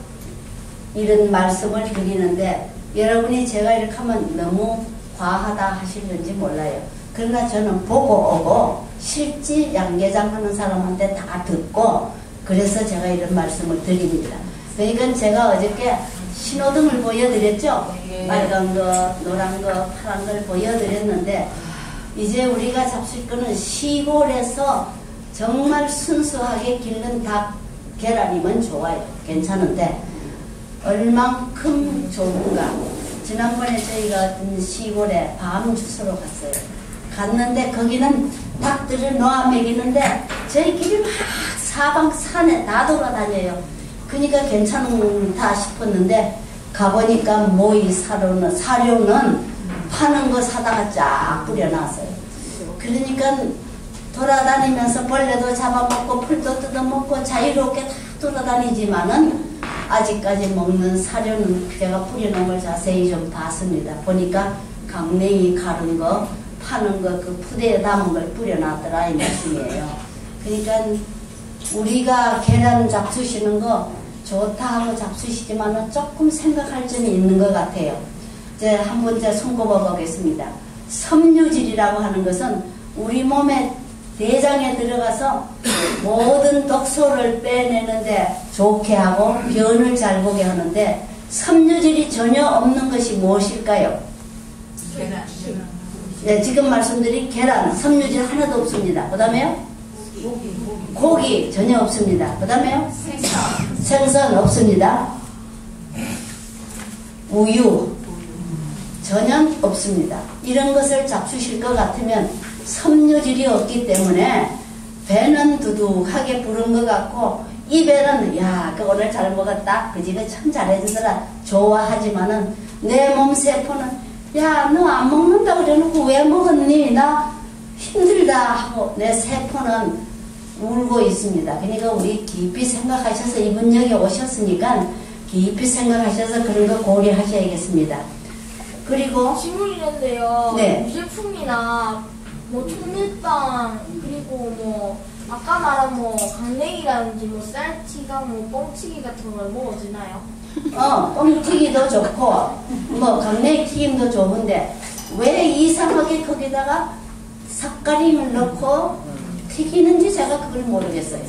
이런 말씀을 드리는데 여러분이 제가 이렇게 하면 너무 과하다 하시는지 몰라요. 그러나 저는 보고 오고 실지 양계장 하는 사람한테 다 듣고 그래서 제가 이런 말씀을 드립니다. 그러니까 제가 어저께 신호등을 보여드렸죠. 빨간 거, 노란 거, 파란 걸 보여드렸는데 이제 우리가 잡술 거는 시골에서 정말 순수하게 기른 닭 계란이면 좋아요. 괜찮은데 얼만큼 좋은가. 지난번에 저희가 시골에 밤 주스러 갔어요. 갔는데 거기는 닭들을 놓아 먹이는데 저희끼리 막 사방 산에 다 돌아다녀요. 그러니까 괜찮다 싶었는데 가보니까 모이 사료는 파는 거 사다가 쫙 뿌려놨어요. 그러니까 돌아다니면서 벌레도 잡아먹고 풀도 뜯어먹고 자유롭게 다 돌아다니지만은 아직까지 먹는 사료는 제가 뿌려놓은 걸 자세히 좀 봤습니다. 보니까 강냉이 가른 거 파는 거 그 푸대에 담은 걸 뿌려놨더라 이 말씀이에요. 그러니까 우리가 계란 잡수시는 거 좋다 하고 잡수시지만은 조금 생각할 점이 있는 것 같아요. 이제 한 번째 손꼽아 보겠습니다. 섬유질이라고 하는 것은 우리 몸의 대장에 들어가서 모든 독소를 빼내는데 좋게 하고 변을 잘 보게 하는데 섬유질이 전혀 없는 것이 무엇일까요? 계란. 네, 지금 말씀드린 계란, 섬유질 하나도 없습니다. 그 다음에요? 고기 전혀 없습니다. 그 다음에요? 생선 없습니다. 우유 전혀 없습니다. 이런 것을 잡수실 것 같으면 섬유질이 없기 때문에 배는 두둑하게 부른 것 같고 입에는 야, 그 오늘 잘 먹었다. 그 집에 참 잘해주더라. 좋아하지만은 내 몸 세포는 야, 너 안 먹는다 그래놓고 왜 먹었니? 나 힘들다 하고 내 세포는 울고 있습니다. 그러니까 우리 깊이 생각하셔서 이분 여기 오셨으니까 깊이 생각하셔서 그런 거 고려하셔야겠습니다. 그리고 질문이 있는데요. 네. 유제품이나 뭐 통밀빵 그리고 뭐 아까 말한 뭐 강냉이라든지 뭐 쌀티가 뭐 뻥튀기 같은 걸 먹어도 되나요? 뻥튀기도 좋고 뭐 강냉이 튀김도 좋은데 왜 이상하게 거기다가 삭가림을 넣고 튀기는지 제가 그걸 모르겠어요.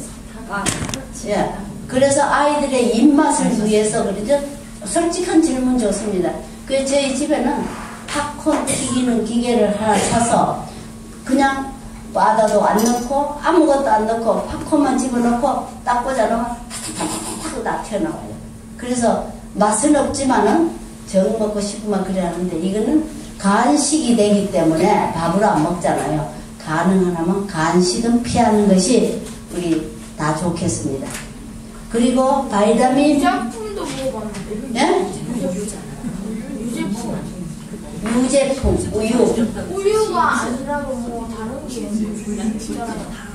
예. 그래서 아이들의 입맛을 위해서 그러죠. 솔직한 질문 좋습니다. 그 저희 집에는 팝콘 튀기는 기계를 하나 사서 그냥 바다도 안 넣고 아무것도 안 넣고 팝콘만 집어넣고 딱 꽂아놓으면 탁탁탁 다 튀어나와요. 그래서 맛은 없지만은 정 먹고 싶으면 그래 하는데 이거는 간식이 되기 때문에 밥으로 안 먹잖아요. 가능하면 간식은 피하는 것이 우리 다 좋겠습니다. 그리고 바이타민 유제품도 먹어봤는데. 네? 유제품, 우유. 우유가 아니라도 뭐 다른 게 있잖아요.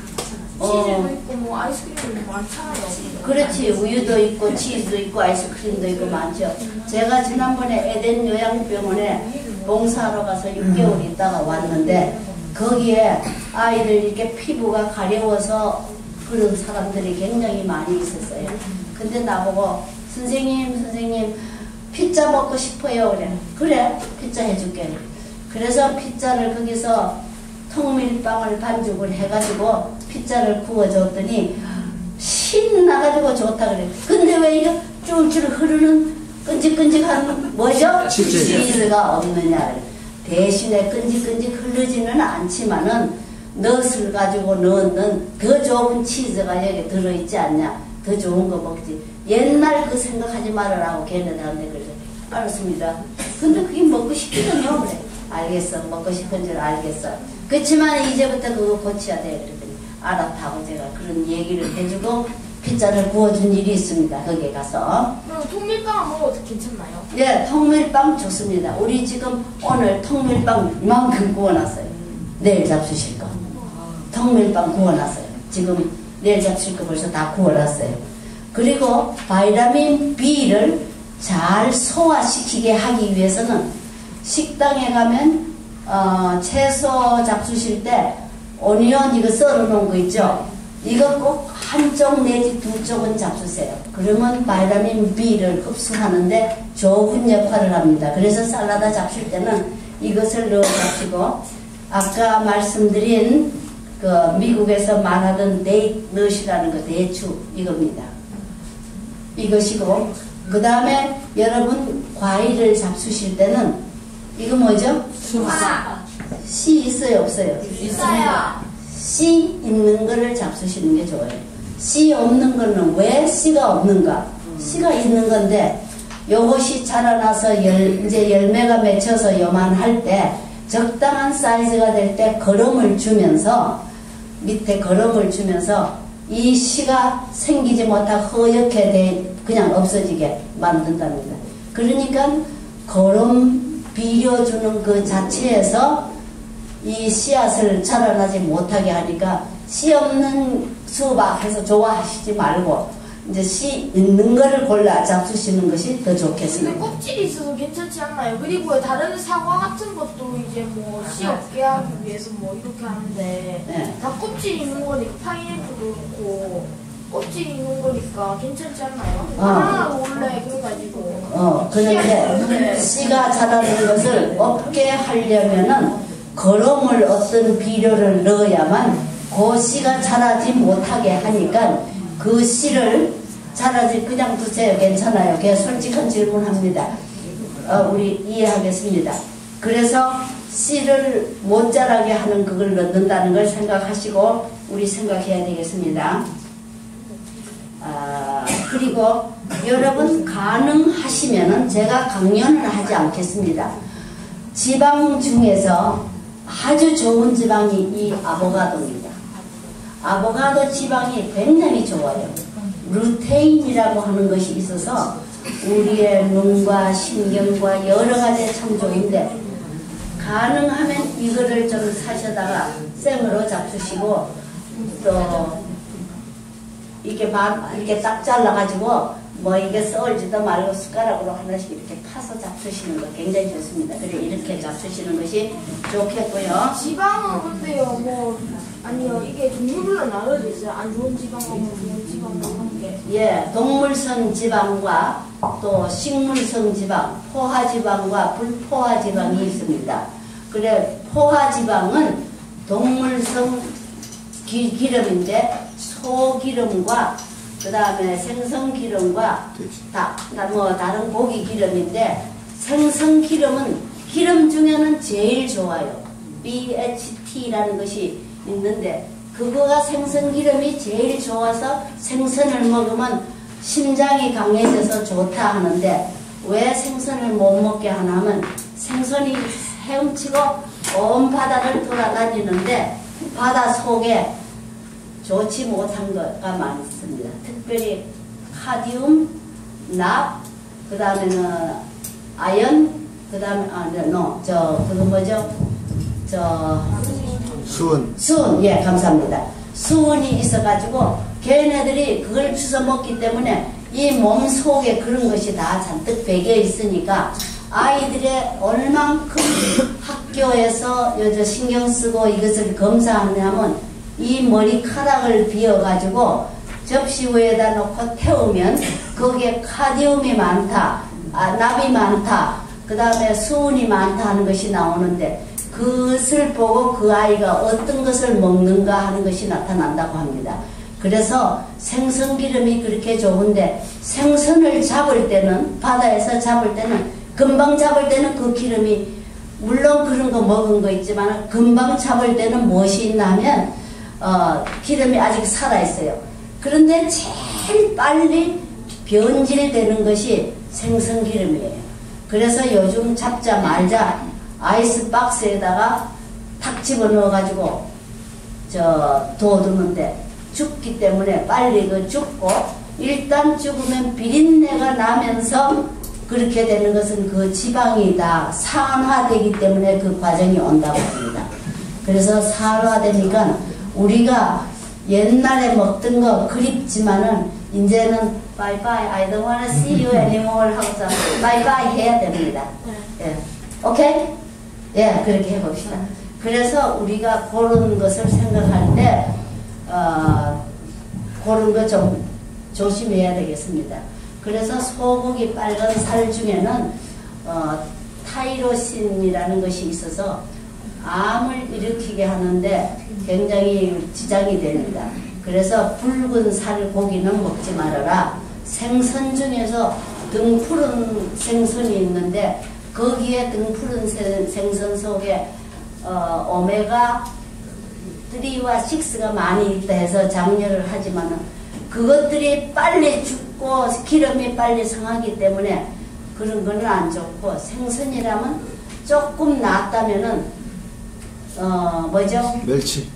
치즈도 있고 뭐 아이스크림도 많잖아요. 그렇지. 우유도 있고 치즈도 있고 아이스크림도 있고 많죠. 제가 지난번에 에덴 요양병원에 봉사하러 가서 6개월 있다가 왔는데 거기에 아이들 이렇게 피부가 가려워서 그런 사람들이 굉장히 많이 있었어요. 근데 나보고 선생님 피자 먹고 싶어요. 그래 피자 해줄게. 그래서 피자를 거기서 통밀빵을 반죽을 해가지고 피자를 구워줬더니 신나가지고 좋다 그래. 근데 왜 이거 쫄쫄 흐르는 끈적끈적한 뭐죠? 치즈가 없느냐. 대신에 끈적끈적 흐르지는 않지만은 넛을 가지고 넣는 더 좋은 치즈가 여기 들어있지 않냐. 더 좋은 거 먹지. 옛날 그 생각하지 말으라고 걔네들한테 그래. 알았습니다. 근데 그게 먹고 싶거든요. 그래. 알겠어. 먹고 싶은 줄 알겠어. 그렇지만 이제부터 그거 고쳐야 돼. 그랬더니 알았다고 제가 그런 얘기를 해주고 피자를 구워준 일이 있습니다. 거기에 가서. 그럼 통밀빵 먹어도 괜찮나요? 네, 통밀빵 좋습니다. 우리 지금 오늘 통밀빵 이만큼 구워놨어요. 내일 잡수실 거. 통밀빵 구워놨어요. 지금 내일 잡수실 거 벌써 다 구워놨어요. 그리고 바이타민 B를 잘 소화시키게 하기 위해서는 식당에 가면 채소 잡수실 때 오니언 이거 썰어 놓은 거 있죠? 이거 꼭 한쪽 내지 두 쪽은 잡수세요. 그러면 바이타민 B를 흡수하는데 좋은 역할을 합니다. 그래서 샐러드 잡술 때는 이것을 넣어 잡수고, 아까 말씀드린 그 미국에서 말하던 데이넛이라는 거, 대추 이겁니다. 이것이고, 그 다음에 여러분 과일을 잡수실 때는 이거 뭐죠? 씨 있어요, 없어요? 있어요. 씨 있는 거를 잡수시는 게 좋아요. 씨 없는 거는 왜 씨가 없는가? 씨가 있는 건데, 요것이 자라나서 이제 열매가 맺혀서 요만할 때, 적당한 사이즈가 될 때 거름을 주면서, 밑에 거름을 주면서 이 씨가 생기지 못하고 허옇게 그냥 없어지게 만든답니다. 그러니까 거름 비벼주는 그 자체에서 이 씨앗을 자라나지 못하게 하니까, 씨 없는 수박 해서 좋아하시지 말고 이제 씨 있는 거를 골라 잡수시는 것이 더 근데 좋겠습니다. 껍질이 있어서 괜찮지 않나요? 그리고 다른 사과 같은 것도 이제 뭐 씨 없게 하기 위해서 뭐 이렇게 하는데, 네. 다 껍질이 있는 거니까, 파인애플도 그렇고 껍질이 있는 거니까 괜찮지 않나요? 바나나도 원래 그래가지고 그런데 씨가 자라는 것을 없게 하려면은 거름을 어떤 비료를 넣어야만 그 씨가 자라지 못하게 하니까, 그 씨를 자라지 그냥 두세요. 괜찮아요. 그냥 솔직한 질문합니다. 우리 이해하겠습니다. 그래서 씨를 못 자라게 하는 그걸 넣는다는 걸 생각하시고 우리 생각해야 되겠습니다. 그리고 여러분 가능하시면은, 제가 강연을 하지 않겠습니다. 지방 중에서 아주 좋은 지방이 이 아보가도입니다. 아보가도 지방이 굉장히 좋아요. 루테인이라고 하는 것이 있어서 우리의 눈과 신경과 여러 가지에 참 좋은데, 가능하면 이거를 좀 사셔다가 생으로 잡수시고, 또 이렇게 딱 잘라가지고 뭐 이게 썰지도 말고 숟가락으로 하나씩 이렇게 파서 잡수시는 거 굉장히 좋습니다. 그래 이렇게 잡수시는 것이 좋겠고요. 지방은 근데요, 뭐 아니요, 이게 종류별로 나눠져 있어요. 안 좋은 지방하고 좋은 지방하고 함께. 예, 동물성 지방과 또 식물성 지방, 포화지방과 불포화지방이 있습니다. 그래 포화지방은 동물성 기름인데, 소기름과 그 다음에 생선기름과 뭐 다른 고기 기름인데, 생선기름은 기름 중에는 제일 좋아요. BHT라는 것이 있는데, 그거가 생선기름이 제일 좋아서 생선을 먹으면 심장이 강해져서 좋다 하는데, 왜 생선을 못 먹게 하나 하면, 생선이 헤엄치고 온 바다를 돌아다니는데 바다 속에 좋지 못한 것가 많습니다. 특별히 카디움, 납, 그 다음에는 아연, 그 다음에 그거 뭐죠? 수은, 예, 감사합니다. 수은이 있어가지고 걔네들이 그걸 주워 먹기 때문에 이 몸 속에 그런 것이 다 잔뜩 배겨 있으니까, 아이들의 얼만큼 학교에서 요즘 신경 쓰고 이것을 검사하냐면, 이 머리카락을 비워가지고 접시 위에다 놓고 태우면 거기에 카디움이 많다, 납이 많다, 그 다음에 수은이 많다 하는 것이 나오는데, 그것을 보고 그 아이가 어떤 것을 먹는가 하는 것이 나타난다고 합니다. 그래서 생선기름이 그렇게 좋은데, 생선을 잡을 때는, 바다에서 잡을 때는, 금방 잡을 때는 그 기름이, 물론 그런 거 먹은 거 있지만 금방 잡을 때는 무엇이 있나 하면 기름이 아직 살아있어요. 그런데 제일 빨리 변질되는 것이 생선기름이에요. 그래서 요즘 잡자 말자 아이스박스에다가 탁 집어넣어 가지고 둬두는데, 죽기 때문에 빨리 그 죽고, 일단 죽으면 비린내가 나면서 그렇게 되는 것은 그 지방이 다 산화되기 때문에 그 과정이 온다고 합니다. 그래서 산화되니까 우리가 옛날에 먹던 거 그립지만은 이제는 bye bye, I don't wanna see you anymore 하고서 bye bye 해야 됩니다. 예, 오케이? 예, 그렇게 해봅시다. 그래서 우리가 그런 것을 생각할 때 그런 거 좀 조심해야 되겠습니다. 그래서 소고기 빨간 살 중에는 타이로신이라는 것이 있어서 암을 일으키게 하는데 굉장히 지장이 됩니다. 그래서 붉은 살 고기는 먹지 말아라. 생선 중에서 등푸른 생선이 있는데 거기에 등푸른 생선 속에 오메가 3와 6가 많이 있다 해서 장려를 하지만은 그것들이 빨리 죽고 기름이 빨리 상하기 때문에 그런 거는 안 좋고, 생선이라면 조금 낫다면은 뭐죠? 멸치.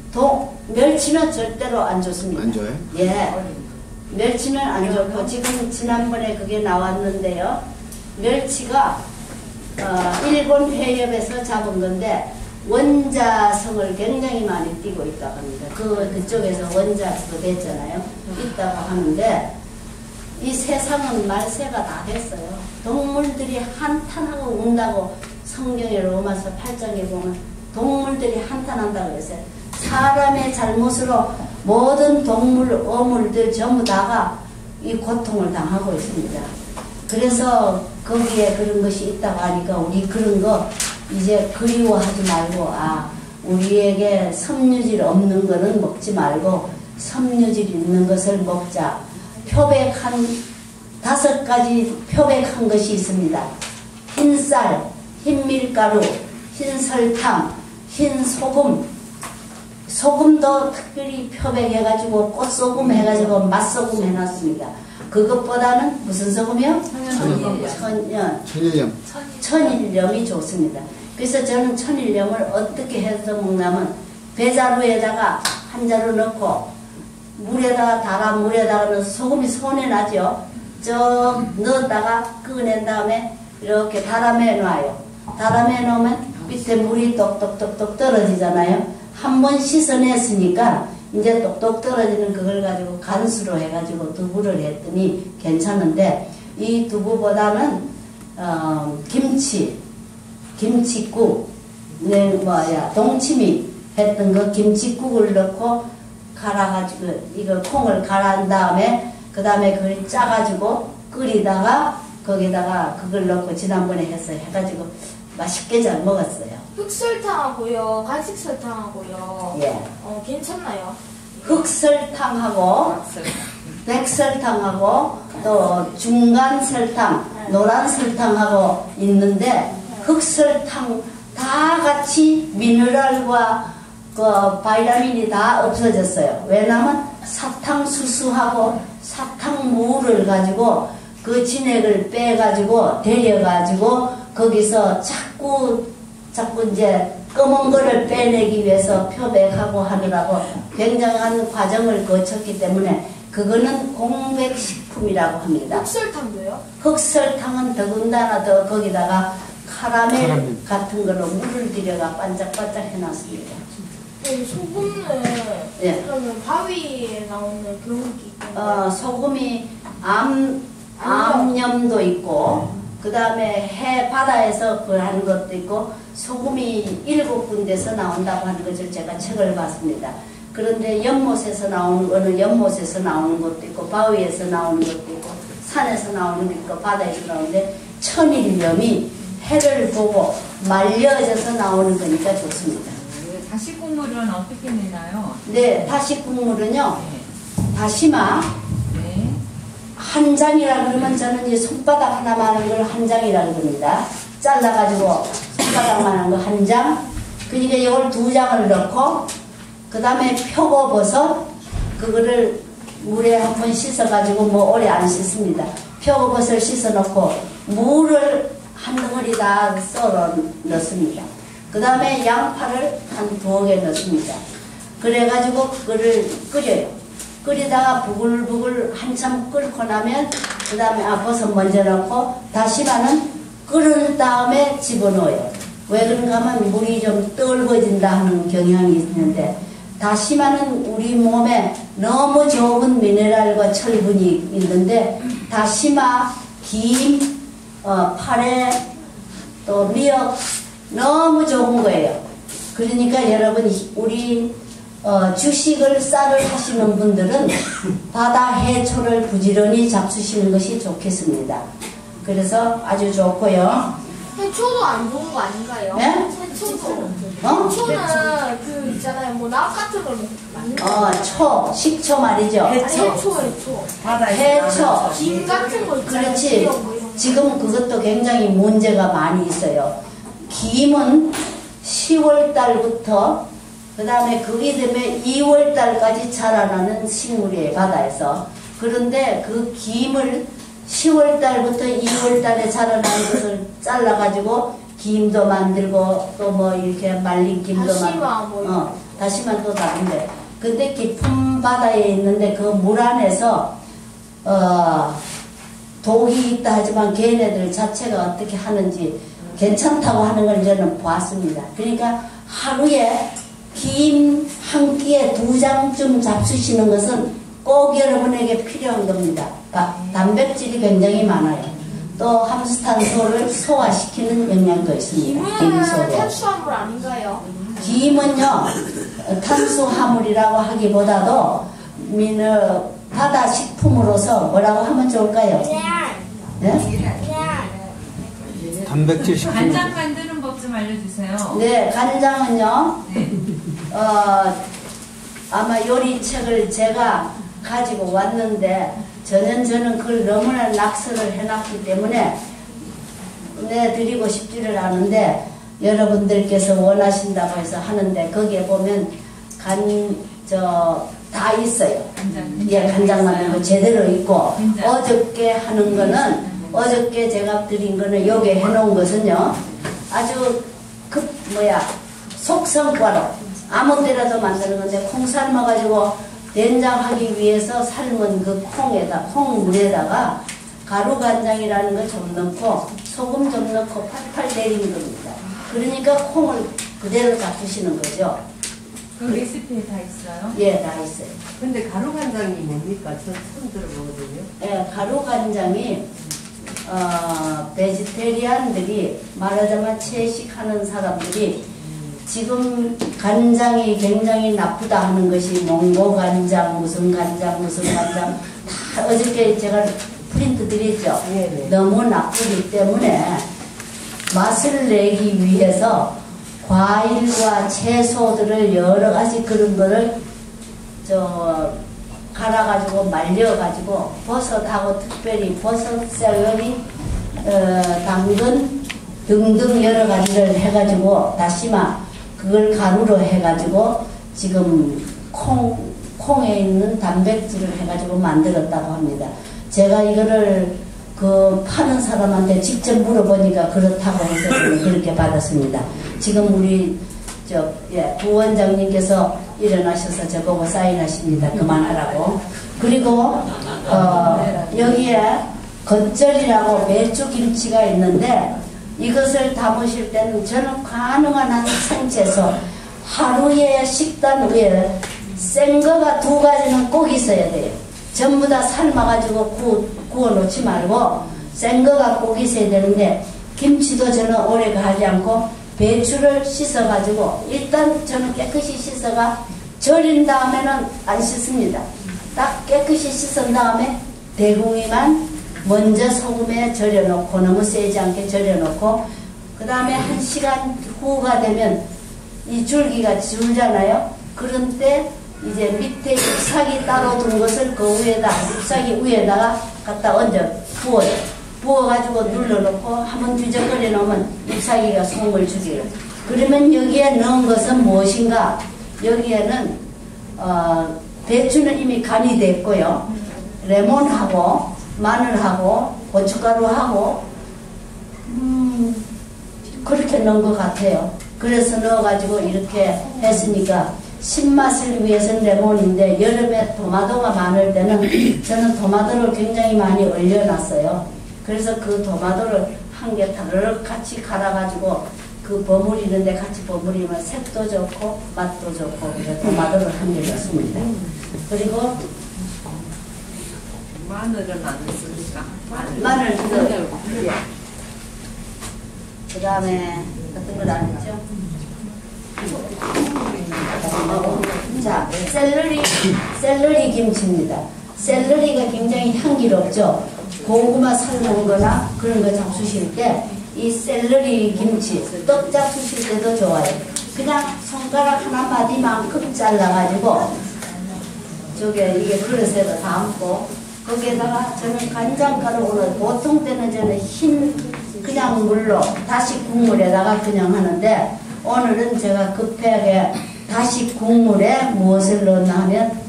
멸치는 절대로 안 좋습니다. 안 좋아요? 예. 멸치는 안 좋고, 지금 지난번에 그게 나왔는데요. 멸치가 일본 회협에서 잡은 건데 원자성을 굉장히 많이 띄고 있다고 합니다. 그쪽에서 원자가 됐잖아요. 있다고 하는데 이 세상은 말세가 다 됐어요. 동물들이 한탄하고 운다고 성경의 로마서 8장에 보면 동물들이 한탄한다고 그랬어요. 사람의 잘못으로 모든 동물, 어물들 전부 다가 이 고통을 당하고 있습니다. 그래서 거기에 그런 것이 있다고 하니까 우리 그런 거 이제 그리워하지 말고, 우리에게 섬유질 없는 거는 먹지 말고 섬유질 있는 것을 먹자. 표백한 5가지 표백한 것이 있습니다. 흰쌀, 흰밀가루, 흰설탕, 흰소금. 소금도 특별히 표백해가지고 꽃소금 해가지고 맛소금 해놨습니다. 그것보다는 무슨 소금이요? 천일염이 좋습니다. 그래서 저는 천일염을 어떻게 해서 먹냐면 배자루에다가 한 자루 넣고 물에다가 넣어서 소금이 손에 나죠. 좀 넣었다가 꺼낸 다음에 이렇게 달아매 놔요. 달아매 놓으면 밑에 물이 똑똑똑똑 떨어지잖아요. 한번 씻어냈으니까 이제 똑똑 떨어지는 그걸 가지고 간수로 해가지고 두부를 했더니 괜찮은데, 이 두부보다는 김치국, 동치미 했던 거 김치국을 넣고 갈아가지고 이거 콩을 갈아한 다음에 그 다음에 그걸 짜가지고 끓이다가 거기다가 그걸 넣고 지난번에 해가지고 맛있게 잘 먹었어요. 흑설탕하고요, 간식설탕하고요. 예. 괜찮나요? 흑설탕하고 백설탕하고 또 중간 설탕, 노란 설탕하고 있는데 흑설탕 다 같이 미네랄과 그 바이타민이 다 없어졌어요. 왜냐하면 사탕수수하고 사탕물을 가지고 그 진액을 빼가지고 데려가지고 거기서 자꾸 이제 검은 거를 빼내기 위해서 표백하고 하느라고 굉장한 과정을 거쳤기 때문에 그거는 공백식품이라고 합니다. 흑설탕도요? 흑설탕은 더군다나 더 거기다가 카라멜 같은 걸로 물을 들여가 반짝반짝 해놨습니다. 소금은 예. 그러면 바위에 나오는 그런 게 있고 소금이 암염도 있고 그 다음에 해 바다에서 그 하는 것도 있고 소금이 7군데서 나온다고 하는 것을 제가 책을 봤습니다. 그런데 연못에서 나오는 어느 연못에서 나오는 것도 있고 바위에서 나오는 것도 있고 산에서 나오는 것도 있고 바다에서 나오는데 천일염이 해를 보고 말려져서 나오는 거니까 좋습니다. 다시 국물은 어떻게 내나요? 네, 다시 국물은요. 다시마 네. 한 장이라 그러면 저는 이 손바닥 하나만한 걸 한 장이라 그럽니다. 잘라가지고 손바닥만한 거 한 장. 그러니까 이걸 2장을 넣고 그 다음에 표고버섯 그거를 물에 한번 씻어가지고 뭐 오래 안 씻습니다. 표고버섯을 씻어 놓고 물을 한 덩어리 다 썰어 넣습니다. 그 다음에 양파를 한 2개 넣습니다. 그래가지고 그거를 끓여요. 끓이다가 부글부글 한참 끓고 나면 그 다음에 버섯 먼저 넣고 다시마는 끓은 다음에 집어넣어요. 왜 그런가 하면 물이 좀 떨궈진다 하는 경향이 있는데 다시마는 우리 몸에 너무 좋은 미네랄과 철분이 있는데 다시마, 김, 파래, 또 미역 너무 좋은 거예요. 그러니까 여러분 우리 주식을 쌀을 하시는 분들은 바다 해초를 부지런히 잡수시는 것이 좋겠습니다. 그래서 아주 좋고요. 해초도 안 좋은 거 아닌가요? 네? 해초도. 해초는 그 있잖아요. 뭐 낙 같은 걸 먹는 식초 말이죠. 아니 해초. 해초. 김 같은 거 있잖아요. 그렇지. 지금 그것도 굉장히 문제가 많이 있어요. 김은 10월 달부터 그 다음에 그게 되면 2월 달까지 자라나는 식물이에요, 바다에서. 그런데 그 김을 10월 달부터 2월 달에 자라나는 것을 잘라가지고 김도 만들고 또 뭐 이렇게 말린 김도 만들고 다시마 또 다른데. 근데 깊은 바다에 있는데 그 물 안에서 독이 있다 하지만 걔네들 자체가 어떻게 하는지 괜찮다고 하는 걸 저는 보았습니다. 그러니까 하루에 김 한 끼에 2장쯤 잡수시는 것은 꼭 여러분에게 필요한 겁니다. 단백질이 굉장히 많아요. 또 함수탄소를 소화시키는 영양도 있습니다. 김은 탄수화물 아닌가요? 김은요 탄수화물이라고 하기보다도 바다 식품으로서 뭐라고 하면 좋을까요? 네? 단백질 식품. 간장 만드는 법 좀 알려주세요. 네, 간장은요. 아마 요리책을 제가 가지고 왔는데 저는 그걸 너무나 낙서를 해놨기 때문에 드리고 싶지를 않은데 여러분들께서 원하신다고 해서 하는데 거기에 보면 다 있어요. 간장 만드는 거 제대로 있고 어저께 하는 거는 어저께 제가 드린 거는 여기 해놓은 것은요 아주 속성과로 아무 때라도 만드는 건데 콩 삶아가지고 된장하기 위해서 삶은 그 콩물에다가 가루간장이라는 걸 좀 넣고 소금 좀 넣고 팔팔 내리는 겁니다. 그러니까 콩을 그대로 잡수시는 거죠. 그 레시피에 다 있어요? 예, 다 있어요. 근데 가루간장이 뭡니까? 저 처음 들어보거든요. 예, 가루간장이 베지테리안들이 말하자면 채식하는 사람들이 지금 간장이 굉장히 나쁘다 하는 것이 몽고간장 무슨 간장 다 어저께 제가 프린트 드렸죠. 네네. 너무 나쁘기 때문에 맛을 내기 위해서 과일과 채소들을 여러 가지 그런 거를 갈아가지고 말려가지고 버섯하고 특별히 버섯, 샐러리, 당근 등등 여러 가지를 해가지고 다시마 그걸 가루로 해가지고 지금 콩에 있는 단백질을 해가지고 만들었다고 합니다. 제가 이거를 파는 사람한테 직접 물어보니까 그렇다고 해서 그렇게 받았습니다. 지금 우리 부원장님께서 일어나셔서 저보고 사인하십니다. 그만하라고. 그리고 여기에 겉절이라고 배추김치가 있는데 이것을 담으실 때는 저는 가능한 한 생채소 하루에 식단 위에 센 거가 2가지는 꼭 있어야 돼요. 전부 다 삶아가지고 구워 놓지 말고 센 거가 꼭 있어야 되는데 김치도 저는 오래 가지 않고 배추를 씻어가지고 일단 저는 깨끗이 씻어가 절인 다음에는 안 씻습니다. 딱 깨끗이 씻은 다음에 대궁이만 먼저 소금에 절여놓고 너무 세지 않게 절여놓고 그 다음에 1시간 후가 되면 이 줄기가 줄잖아요. 그런 때 이제 밑에 잎사귀 따로 둔 것을 그 위에다 잎사귀 위에다가 갖다 얹어 부어요. 부어가지고 눌러놓고 한번 뒤적거려 놓으면 잎사귀가 송을 주기를. 그러면 여기에 넣은 것은 무엇인가? 여기에는 배추는 이미 간이 됐고요. 레몬하고 마늘하고 고춧가루하고 그렇게 넣은 것 같아요. 그래서 넣어가지고 이렇게 했으니까 신맛을 위해서는 레몬인데 여름에 토마토가 많을 때는 저는 토마토를 굉장히 많이 얼려놨어요. 그래서 그 토마토를 한 개 타르륵 같이 갈아가지고 그 그 버무리는데 같이 버무리면 색도 좋고 맛도 좋고 그래서 토마토를 한 개 넣습니다. 그리고 마늘은 안 쓰니까. 마늘 예. 그 다음에 어떤 걸 안 했죠? 자, 샐러리 김치입니다. 샐러리가 굉장히 향기롭죠. 고구마 삶은 거나 그런 거 잡수실 때 이 샐러리 김치 떡 잡수실 때도 좋아요. 그냥 손가락 하나 마디만큼 잘라가지고 이게 그릇에다 담고 거기에다가 저는 간장가루를 보통 때는 저는 흰 그냥 물로 다시 국물에다가 그냥 하는데 오늘은 제가 급하게 다시 국물에 무엇을 넣나 하면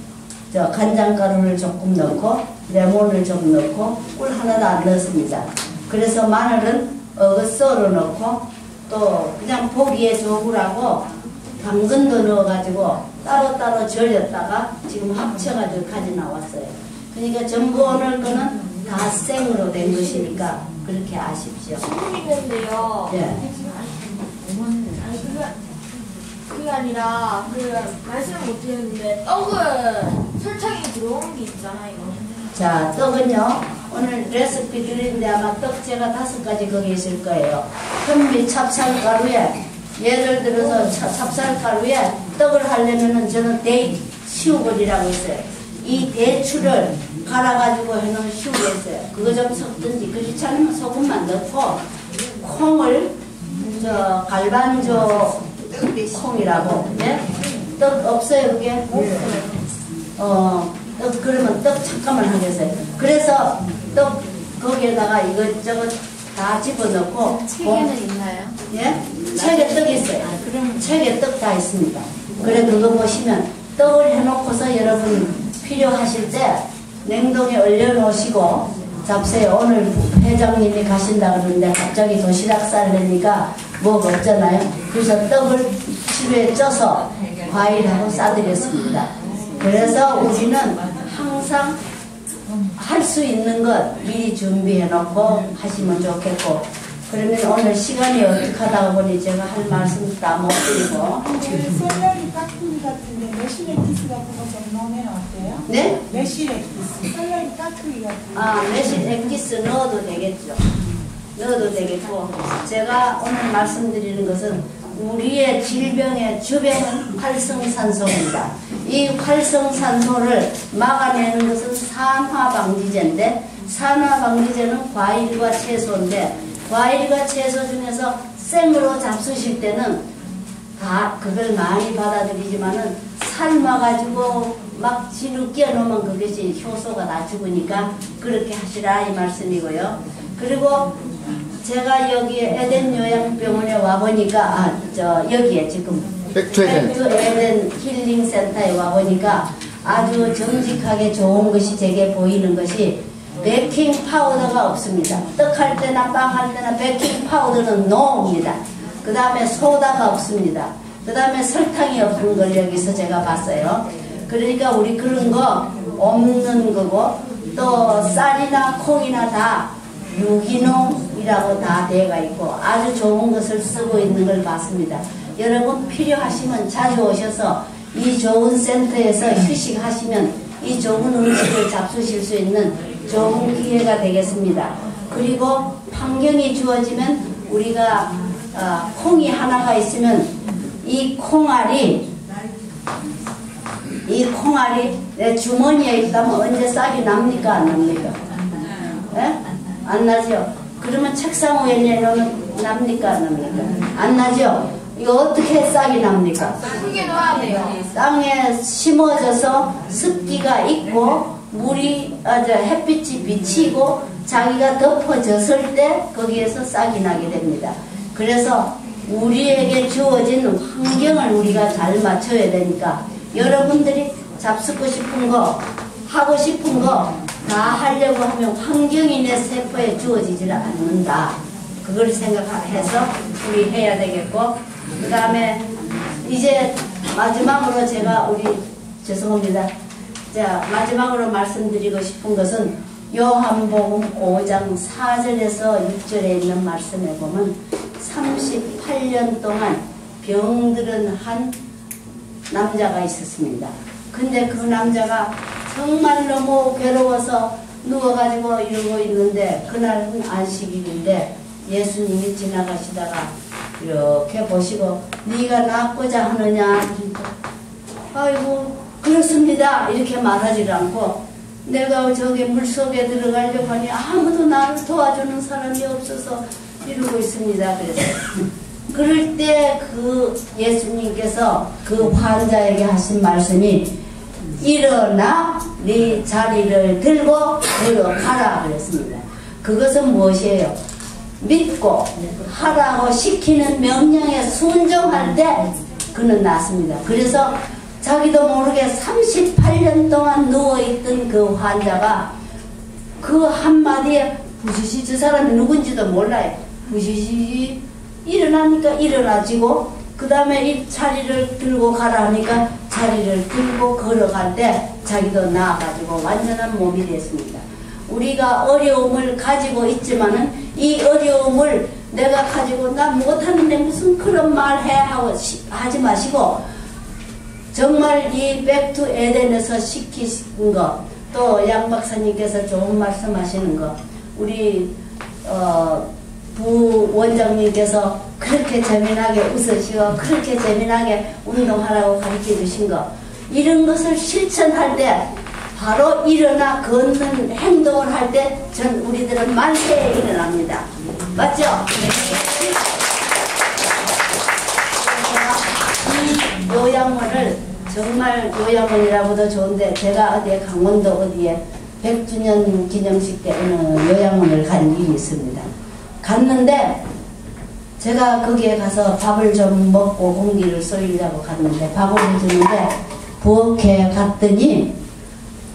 간장가루를 조금 넣고 레몬을 좀 넣고 꿀 하나도 안 넣습니다. 그래서 마늘은 썰어 넣고 또 그냥 보기에 좋으라고 당근도 넣어가지고 따로따로 절였다가 지금 합쳐가지고 가지 나왔어요. 그러니까 전부 오늘 거는 다 생으로 된 것이니까 그렇게 아십시오. 있는데요. 예. 아니 그게 아니라 말씀을 못 드렸는데 떡은 설탕이 들어온 게 있잖아요. 자, 떡은요. 오늘 레시피 드리는데 아마 떡 제가 5가지 거기 있을 거예요. 현미 찹쌀가루에 예를 들어서 찹쌀가루에 떡을 하려면은 저는 시우거리라고 있어요. 이 대추를 갈아가지고 해놓은 시우가 있어요. 그거 좀 섞든지 그렇지 않으면 소금만 넣고 콩을 갈반조 콩이라고 예? 떡 없어요 그게? 떡 그러면 떡 잠깐만 하겠어요. 그래서 떡 거기에다가 이것저것 다 집어넣고 책에는 있나요? 예? 책에 떡 있어요. 그럼 책에 떡 다 있습니다. 그래 그거 보시면 떡을 해놓고서 여러분 필요하실 때 냉동에 얼려놓으시고 잡세요. 오늘 회장님이 가신다 그러는데 갑자기 도시락 싸려니까 뭐가 없잖아요. 그래서 떡을 집에 쪄서 과일하고 싸드렸습니다. 그래서 우리는 항상 할 수 있는 것 미리 준비해 놓고 하시면 좋겠고 그러면 오늘 시간이 어떻게 하다 보니 제가 할 말씀 다 못 드리고 샐러리 까투리 같은데 매실 액기스 같은 거 좀 넣으면 어때요? 네? 매실 액기스 샐러리 까투리 같은 거 아 매실 액기스 넣어도 되겠죠. 넣어도 되겠고 제가 오늘 말씀드리는 것은 우리의 질병의 주변은 활성산소입니다. 이 활성산소를 막아내는 것은 산화방지제인데 산화방지제는 과일과 채소인데 과일과 채소 중에서 생으로 잡수실 때는 다 그걸 많이 받아들이지만은 삶아가지고 막 뒤늦게 놓으면 그것이 효소가 다 죽으니까 그렇게 하시라 이 말씀이고요. 그리고 제가 여기 에덴 요양병원에 와보니까 여기에 지금 백투 에덴 힐링센터에 와보니까 아주 정직하게 좋은 것이 제게 보이는 것이 베이킹 파우더가 없습니다. 떡할 때나 빵할 때나 베이킹 파우더는 노입니다. 그 다음에 소다가 없습니다. 그 다음에 설탕이 없는 걸 여기서 제가 봤어요. 그러니까 우리 그런 거 없는 거고 또 쌀이나 콩이나 다 유기농이라고 다 되어가 있고 아주 좋은 것을 쓰고 있는 걸 봤습니다. 여러분 필요하시면 자주 오셔서 이 좋은 센터에서 휴식하시면 이 좋은 음식을 잡수실 수 있는 좋은 기회가 되겠습니다. 그리고 환경이 주어지면 우리가 콩이 하나가 있으면 이 콩알이 내 주머니에 있다면 언제 싹이 납니까 안 납니까? 예? 안 나죠? 그러면 책상 위에 내놓으면 납니까 안 납니까? 안 나죠? 이거 어떻게 싹이 납니까? 크게 넣어야 돼요. 땅에 심어져서 습기가 있고 물이 햇빛이 비치고 자기가 덮어졌을 때 거기에서 싹이 나게 됩니다. 그래서 우리에게 주어진 환경을 우리가 잘 맞춰야 되니까 여러분들이 잡수고 싶은 거 하고 싶은 거 다 하려고 하면 환경이 내 세포에 주어지질 않는다. 그걸 생각해서 우리 해야 되겠고 그 다음에 이제 마지막으로 제가 죄송합니다. 자, 마지막으로 말씀드리고 싶은 것은 요한복음 5장 4절에서 6절에 있는 말씀에 보면 38년 동안 병들은 한 남자가 있었습니다. 근데 그 남자가 정말 너무 괴로워서 누워가지고 이러고 있는데, 그날은 안식일인데 예수님이 지나가시다가 이렇게 보시고 네가 낫고자 하느냐, 아이고 그렇습니다 이렇게 말하지 않고, 내가 저기 물속에 들어가려고 하니 아무도 나를 도와주는 사람이 없어서 이러고 있습니다. 그래서 그럴 때 그 예수님께서 그 환자에게 하신 말씀이 일어나 네 자리를 들고 걸어가라 그랬습니다. 그것은 무엇이에요? 믿고 하라고 시키는 명령에 순종할 때 그는 낫습니다. 그래서 자기도 모르게 38년 동안 누워있던 그 환자가 그 한마디에 부시시, 저 사람이 누군지도 몰라요. 부시시 일어나니까 일어나지고, 그 다음에 이 자리를 들고 가라 하니까 자리를 들고 걸어갈 때 자기도 나아가지고 완전한 몸이 됐습니다. 우리가 어려움을 가지고 있지만은 이 어려움을 내가 가지고 나 못하는데 무슨 그런 말 해 하고 하지 마시고, 정말 이 백투 에덴에서 시키신 거, 또 양 박사님께서 좋은 말씀하시는 거, 우리 부원장님께서 그렇게 재미나게 웃으시고 그렇게 재미나게 운동하라고 가르쳐 주신 거, 이런 것을 실천할 때 바로 일어나 걷는 행동을 할 때 전 우리들은 만세에 일어납니다. 맞죠? 이 요양원을 정말 요양원이라고도 좋은데, 제가 어디에 강원도 어디에 100주년 기념식 때 어느 요양원을 간 일이 있습니다. 갔는데 제가 거기에 가서 밥을 좀 먹고 공기를 쏘려고 갔는데 밥을 해주는데, 부엌에 갔더니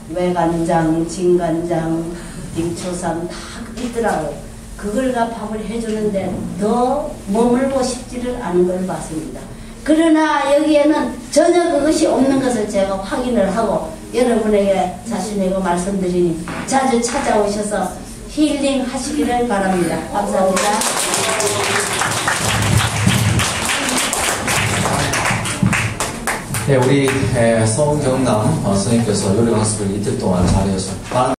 외간장, 진간장, 빙초삼 다 있더라고요. 그걸가 밥을 해주는데 더 머물고 싶지를 않은 걸 봤습니다. 그러나 여기에는 전혀 그것이 없는 것을 제가 확인을 하고 여러분에게 자신에게 말씀드리니 자주 찾아오셔서 힐링 하시기를 바랍니다. 감사합니다. 네, 우리 성경남 선생님께서 요리 강습을 이틀 동안 잘해서